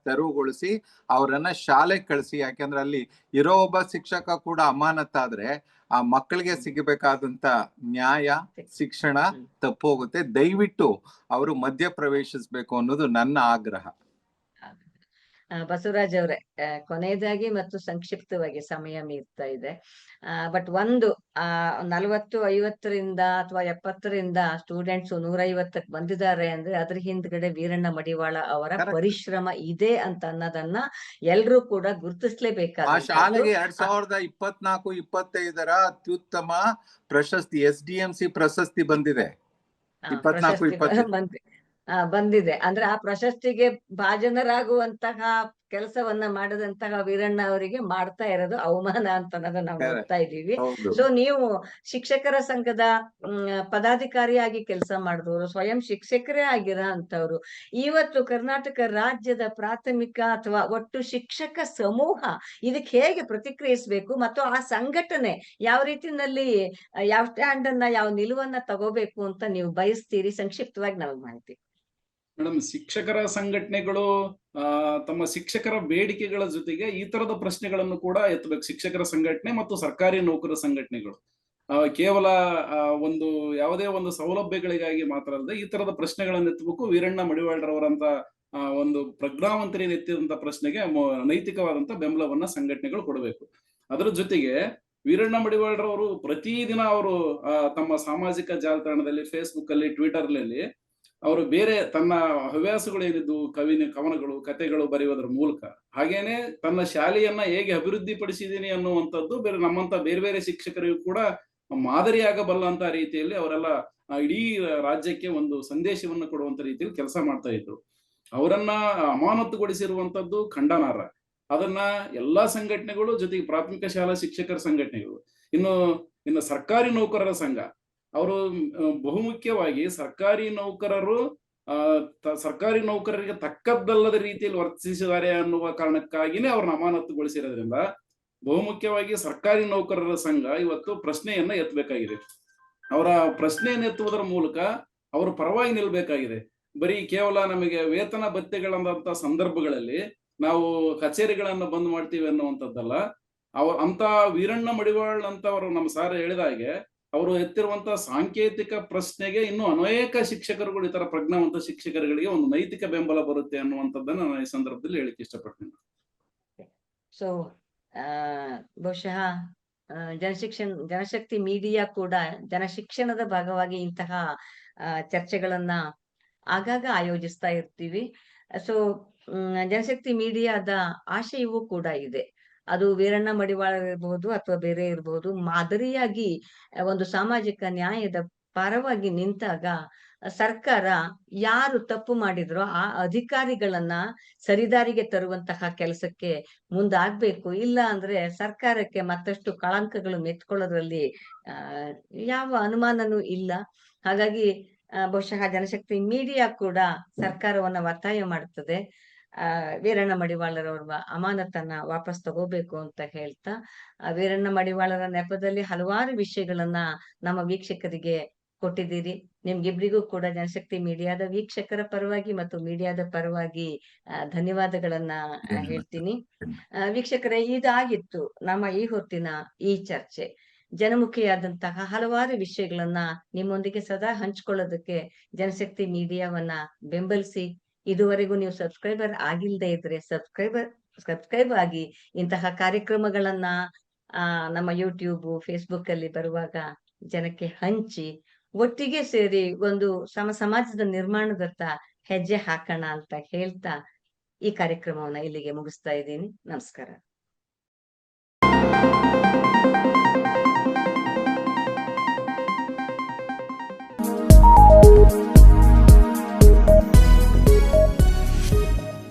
ತೆರವುಗೊಳಿಸಿ ಅವರನ್ನ ಶಾಲೆ ಕಳಿಸಿ. ಯಾಕೆಂದ್ರೆ ಅಲ್ಲಿ ಇರೋ ಒಬ್ಬ ಶಿಕ್ಷಕ ಕೂಡ ಅಮಾನತಾದ್ರೆ ಆ ಮಕ್ಕಳಿಗೆ ಸಿಗಬೇಕಾದಂತ ನ್ಯಾಯ, ಶಿಕ್ಷಣ ತಪ್ಪೋಗುತ್ತೆ. ದಯವಿಟ್ಟು ಅವರು ಮಧ್ಯ ಪ್ರವೇಶಿಸಬೇಕು ಅನ್ನೋದು ನನ್ನ ಆಗ್ರಹ. ಬಸವರಾಜ್ ಅವರೇ, ಕೊನೆಯದಾಗಿ ಮತ್ತು ಸಂಕ್ಷಿಪ್ತವಾಗಿ, ಸಮಯ ಮೀರ್ತಾ ಇದೆ. ಬಟ್ ಒಂದು 40, 50ರಿಂದ ಅಥವಾ 70ರಿಂದ ಸ್ಟೂಡೆಂಟ್ಸ್ 150ಕ್ಕೆ ಬಂದಿದ್ದಾರೆ ಅಂದ್ರೆ ಅದ್ರ ಹಿಂದ್ಗಡೆ ವೀರಣ್ಣ ಮಡಿವಾಳ ಅವರ ಪರಿಶ್ರಮ ಇದೆ ಅಂತ ಅನ್ನೋದನ್ನ ಎಲ್ರೂ ಕೂಡ ಗುರುತಿಸ್ಲೇಬೇಕಾದ. ಆ ಶಾಲೆಗೆ 2024-25 ಅತ್ಯುತ್ತಮ ಪ್ರಶಸ್ತಿ SDMC ಪ್ರಶಸ್ತಿ ಬಂದಿದೆ. 24-25 ಬಂದಿದೆ ಅಂದ್ರೆ ಆ ಪ್ರಶಸ್ತಿಗೆ ಭಾಜನರಾಗುವಂತಹ ಕೆಲಸವನ್ನ ಮಾಡದಂತಹ ವೀರಣ್ಣ ಅವರಿಗೆ ಮಾಡ್ತಾ ಇರೋದು ಅವಮಾನ ಅಂತ ಅನ್ನೋದನ್ನ ನಾವು ನೋಡ್ತಾ ಇದ್ದೀವಿ. ಹೌದು. ಸೊ ನೀವು ಶಿಕ್ಷಕರ ಸಂಘದ ಪದಾಧಿಕಾರಿಯಾಗಿ ಕೆಲಸ ಮಾಡಿದವರು, ಸ್ವಯಂ ಶಿಕ್ಷಕರೇ ಆಗಿರೋ ಅಂತವ್ರು, ಇವತ್ತು ಕರ್ನಾಟಕ ರಾಜ್ಯದ ಪ್ರಾಥಮಿಕ ಅಥವಾ ಒಟ್ಟು ಶಿಕ್ಷಕ ಸಮೂಹ ಇದಕ್ಕೆ ಹೇಗೆ ಪ್ರತಿಕ್ರಿಯಿಸಬೇಕು ಮತ್ತು ಆ ಸಂಘಟನೆ ಯಾವ ರೀತಿನಲ್ಲಿ ಯಾವ ಸ್ಟ್ಯಾಂಡ್ ಅನ್ನ, ಯಾವ ನಿಲುವನ್ನ ತಗೋಬೇಕು ಅಂತ ನೀವು ಬಯಸ್ತೀರಿ? ಸಂಕ್ಷಿಪ್ತವಾಗಿ ನಮಗೆ ಮಾಹಿತಿ. ಮೇಡಮ್, ಶಿಕ್ಷಕರ ಸಂಘಟನೆಗಳು ತಮ್ಮ ಶಿಕ್ಷಕರ ಬೇಡಿಕೆಗಳ ಜೊತೆಗೆ ಈ ತರದ ಪ್ರಶ್ನೆಗಳನ್ನು ಕೂಡ ಎತ್ತಬೇಕು. ಶಿಕ್ಷಕರ ಸಂಘಟನೆ ಮತ್ತು ಸರ್ಕಾರಿ ನೌಕರರ ಸಂಘಟನೆಗಳು ಕೇವಲ ಒಂದು ಯಾವುದೇ ಒಂದು ಸೌಲಭ್ಯಗಳಿಗಾಗಿ ಮಾತ್ರ ಅಲ್ಲದೆ ಈ ತರದ ಪ್ರಶ್ನೆಗಳನ್ನು ಎತ್ತಬೇಕು. ವೀರಣ್ಣ ಮಡಿವಾಳರವರಂತ ಒಂದು ಪ್ರಜ್ಞಾವಂತರಿಗೆ ಎತ್ತಿದಂತ ಪ್ರಶ್ನೆಗೆ ನೈತಿಕವಾದಂತ ಬೆಂಬಲವನ್ನ ಸಂಘಟನೆಗಳು ಕೊಡಬೇಕು. ಅದರ ಜೊತೆಗೆ ವೀರಣ್ಣ ಮಡಿವಾಳರವರು ಪ್ರತಿದಿನ ಅವರು ತಮ್ಮ ಸಾಮಾಜಿಕ ಜಾಲತಾಣದಲ್ಲಿ, ಫೇಸ್ಬುಕ್ ಅಲ್ಲಿ, ಟ್ವಿಟರ್ ಅಲ್ಲಿ ಅವರು ಬೇರೆ ತನ್ನ ಹವ್ಯಾಸಗಳೇನಿದ್ದು ಕವನಗಳು, ಕಥೆಗಳು ಬರೆಯುವುದರ ಮೂಲಕ, ಹಾಗೇನೆ ತನ್ನ ಶಾಲೆಯನ್ನ ಹೇಗೆ ಅಭಿವೃದ್ಧಿ ಪಡಿಸಿದೀನಿ ಅನ್ನುವಂಥದ್ದು ನಮ್ಮಂತ ಬೇರೆ ಬೇರೆ ಶಿಕ್ಷಕರಿಗೂ ಕೂಡ ಮಾದರಿಯಾಗಬಲ್ಲಂತ ರೀತಿಯಲ್ಲಿ ಅವರೆಲ್ಲ ಇಡೀ ರಾಜ್ಯಕ್ಕೆ ಒಂದು ಸಂದೇಶವನ್ನು ಕೊಡುವಂತ ರೀತಿಯಲ್ಲಿ ಕೆಲಸ ಮಾಡ್ತಾ ಇದ್ರು. ಅವರನ್ನ ಅಮಾನತುಗೊಳಿಸಿರುವಂತದ್ದು ಖಂಡನಾರ್ಹ. ಅದನ್ನ ಎಲ್ಲಾ ಸಂಘಟನೆಗಳು, ಜೊತೆಗೆ ಪ್ರಾಥಮಿಕ ಶಾಲಾ ಶಿಕ್ಷಕರ ಸಂಘಟನೆಗಳು, ಇನ್ನು ಸರ್ಕಾರಿ ನೌಕರರ ಸಂಘ, ಅವರು ಬಹುಮುಖ್ಯವಾಗಿ ಸರ್ಕಾರಿ ನೌಕರರಿಗೆ ತಕ್ಕದ್ದಲ್ಲದ ರೀತಿಯಲ್ಲಿ ವರ್ತಿಸಿದ್ದಾರೆ ಅನ್ನುವ ಕಾರಣಕ್ಕಾಗಿನೇ ಅವ್ರನ್ನ ಅಮಾನತುಗೊಳಿಸಿರೋದ್ರಿಂದ ಬಹುಮುಖ್ಯವಾಗಿ ಸರ್ಕಾರಿ ನೌಕರರ ಸಂಘ ಇವತ್ತು ಪ್ರಶ್ನೆಯನ್ನ ಎತ್ತಬೇಕಾಗಿದೆ. ಅವರ ಪ್ರಶ್ನೆಯನ್ನು ಎತ್ತುವುದರ ಮೂಲಕ ಅವರು ಪರವಾಗಿ ನಿಲ್ಬೇಕಾಗಿದೆ. ಬರೀ ಕೇವಲ ನಮಗೆ ವೇತನ ಭತ್ಯೆಗಳಂತ ಸಂದರ್ಭಗಳಲ್ಲಿ ನಾವು ಕಚೇರಿಗಳನ್ನ ಬಂದ್ ಮಾಡ್ತೀವಿ ಅನ್ನುವಂಥದ್ದಲ್ಲ. ಅಂತ ವೀರಣ್ಣ ಮಡಿವಾಳ್ ಅಂತವರು ನಮ್ಮ ಸಾರ್ ಹೇಳಿದ ಹಾಗೆ ಅವರು ಎತ್ತಿರುವಂತಹ ಸಾಂಕೇತಿಕ ಪ್ರಶ್ನೆಗೆ ಇನ್ನು ಅನೇಕ ಶಿಕ್ಷಕರುಗಳು, ಇತರ ಪ್ರಜ್ಞಾವಂತ ಶಿಕ್ಷಕರುಗಳಿಗೆ ಒಂದು ನೈತಿಕ ಬೆಂಬಲ ಬರುತ್ತೆ ಅನ್ನುವಂಥದ್ದನ್ನ ನಾನು ಈ ಸಂದರ್ಭದಲ್ಲಿ ಹೇಳಿಕ್ಕೆ ಇಷ್ಟಪಡ್ತೀನಿ. ಸೊ ಬಹುಶಃ ಜನಶಕ್ತಿ ಮೀಡಿಯಾ ಕೂಡ ಜನಶಿಕ್ಷಣದ ಭಾಗವಾಗಿ ಇಂತಹ ಚರ್ಚೆಗಳನ್ನ ಆಗಾಗ ಆಯೋಜಿಸ್ತಾ ಇರ್ತೀವಿ. ಸೊ ಜನಶಕ್ತಿ ಮೀಡಿಯಾದ ಆಶಯವೂ ಕೂಡ ಇದೆ. ಅದು ವೀರಣ್ಣ ಮಡಿವಾಳ ಇರಬಹುದು ಅಥವಾ ಬೇರೆ ಇರಬಹುದು, ಮಾದರಿಯಾಗಿ ಒಂದು ಸಾಮಾಜಿಕ ನ್ಯಾಯದ ಪರವಾಗಿ ನಿಂತಾಗ ಸರ್ಕಾರ ಯಾರು ತಪ್ಪು ಮಾಡಿದ್ರೋ ಆ ಅಧಿಕಾರಿಗಳನ್ನ ಸರಿದಾರಿಗೆ ತರುವಂತಹ ಕೆಲಸಕ್ಕೆ ಮುಂದಾಗ್ಬೇಕು. ಇಲ್ಲ ಅಂದ್ರೆ ಸರ್ಕಾರಕ್ಕೆ ಮತ್ತಷ್ಟು ಕಳಂಕಗಳು ಮೆತ್ಕೊಳ್ಳೋದ್ರಲ್ಲಿ ಯಾವ ಅನುಮಾನನೂ ಇಲ್ಲ. ಹಾಗಾಗಿ ಬಹುಶಃ ಜನಶಕ್ತಿ ಮೀಡಿಯಾ ಕೂಡ ಸರ್ಕಾರವನ್ನ ಒತ್ತಾಯ ಮಾಡುತ್ತದೆ ವೀರಣ್ಣ ಮಡಿವಾಳರವ್ರ ಅಮಾನತನ್ನ ವಾಪಸ್ ತಗೋಬೇಕು ಅಂತ ಹೇಳ್ತಾ, ವೀರಣ್ಣ ಮಡಿವಾಳರ ನೆಪದಲ್ಲಿ ಹಲವಾರು ವಿಷಯಗಳನ್ನ ನಮ್ಮ ವೀಕ್ಷಕರಿಗೆ ಕೊಟ್ಟಿದ್ದೀರಿ. ನಿಮ್ಗಿಬ್ರಿಗೂ ಕೂಡ ಜನಶಕ್ತಿ ಮೀಡಿಯಾದ ವೀಕ್ಷಕರ ಪರವಾಗಿ ಮತ್ತು ಮೀಡಿಯಾದ ಪರವಾಗಿ ಧನ್ಯವಾದಗಳನ್ನ ಹೇಳ್ತೀನಿ. ವೀಕ್ಷಕರೇ, ಇದಾಗಿತ್ತು ನಮ್ಮ ಈ ಹೊತ್ತಿನ ಈ ಚರ್ಚೆ. ಜನಮುಖಿಯಾದಂತಹ ಹಲವಾರು ವಿಷಯಗಳನ್ನ ನಿಮ್ಮೊಂದಿಗೆ ಸದಾ ಹಂಚ್ಕೊಳ್ಳೋದಕ್ಕೆ ಜನಶಕ್ತಿ ಮೀಡಿಯಾವನ್ನ ಬೆಂಬಲಿಸಿ. ಇದುವರೆಗೂ ನೀವು ಸಬ್ಸ್ಕ್ರೈಬರ್ ಆಗಿಲ್ಲದೆ ಇದ್ರೆ ಸಬ್ಸ್ಕ್ರೈಬ್ ಆಗಿ ಇಂತಹ ಕಾರ್ಯಕ್ರಮಗಳನ್ನ ನಮ್ಮ ಯೂಟ್ಯೂಬ್, ಫೇಸ್ಬುಕ್ ಅಲ್ಲಿ ಬರುವಾಗ ಜನಕ್ಕೆ ಹಂಚಿ, ಒಟ್ಟಿಗೆ ಸೇರಿ ಒಂದು ಸಮಾಜದ ನಿರ್ಮಾಣದತ್ತ ಹೆಜ್ಜೆ ಹಾಕೋಣ ಅಂತ ಹೇಳ್ತಾ ಈ ಕಾರ್ಯಕ್ರಮವನ್ನ ಇಲ್ಲಿಗೆ ಮುಗಿಸ್ತಾ ಇದ್ದೀನಿ. ನಮಸ್ಕಾರ.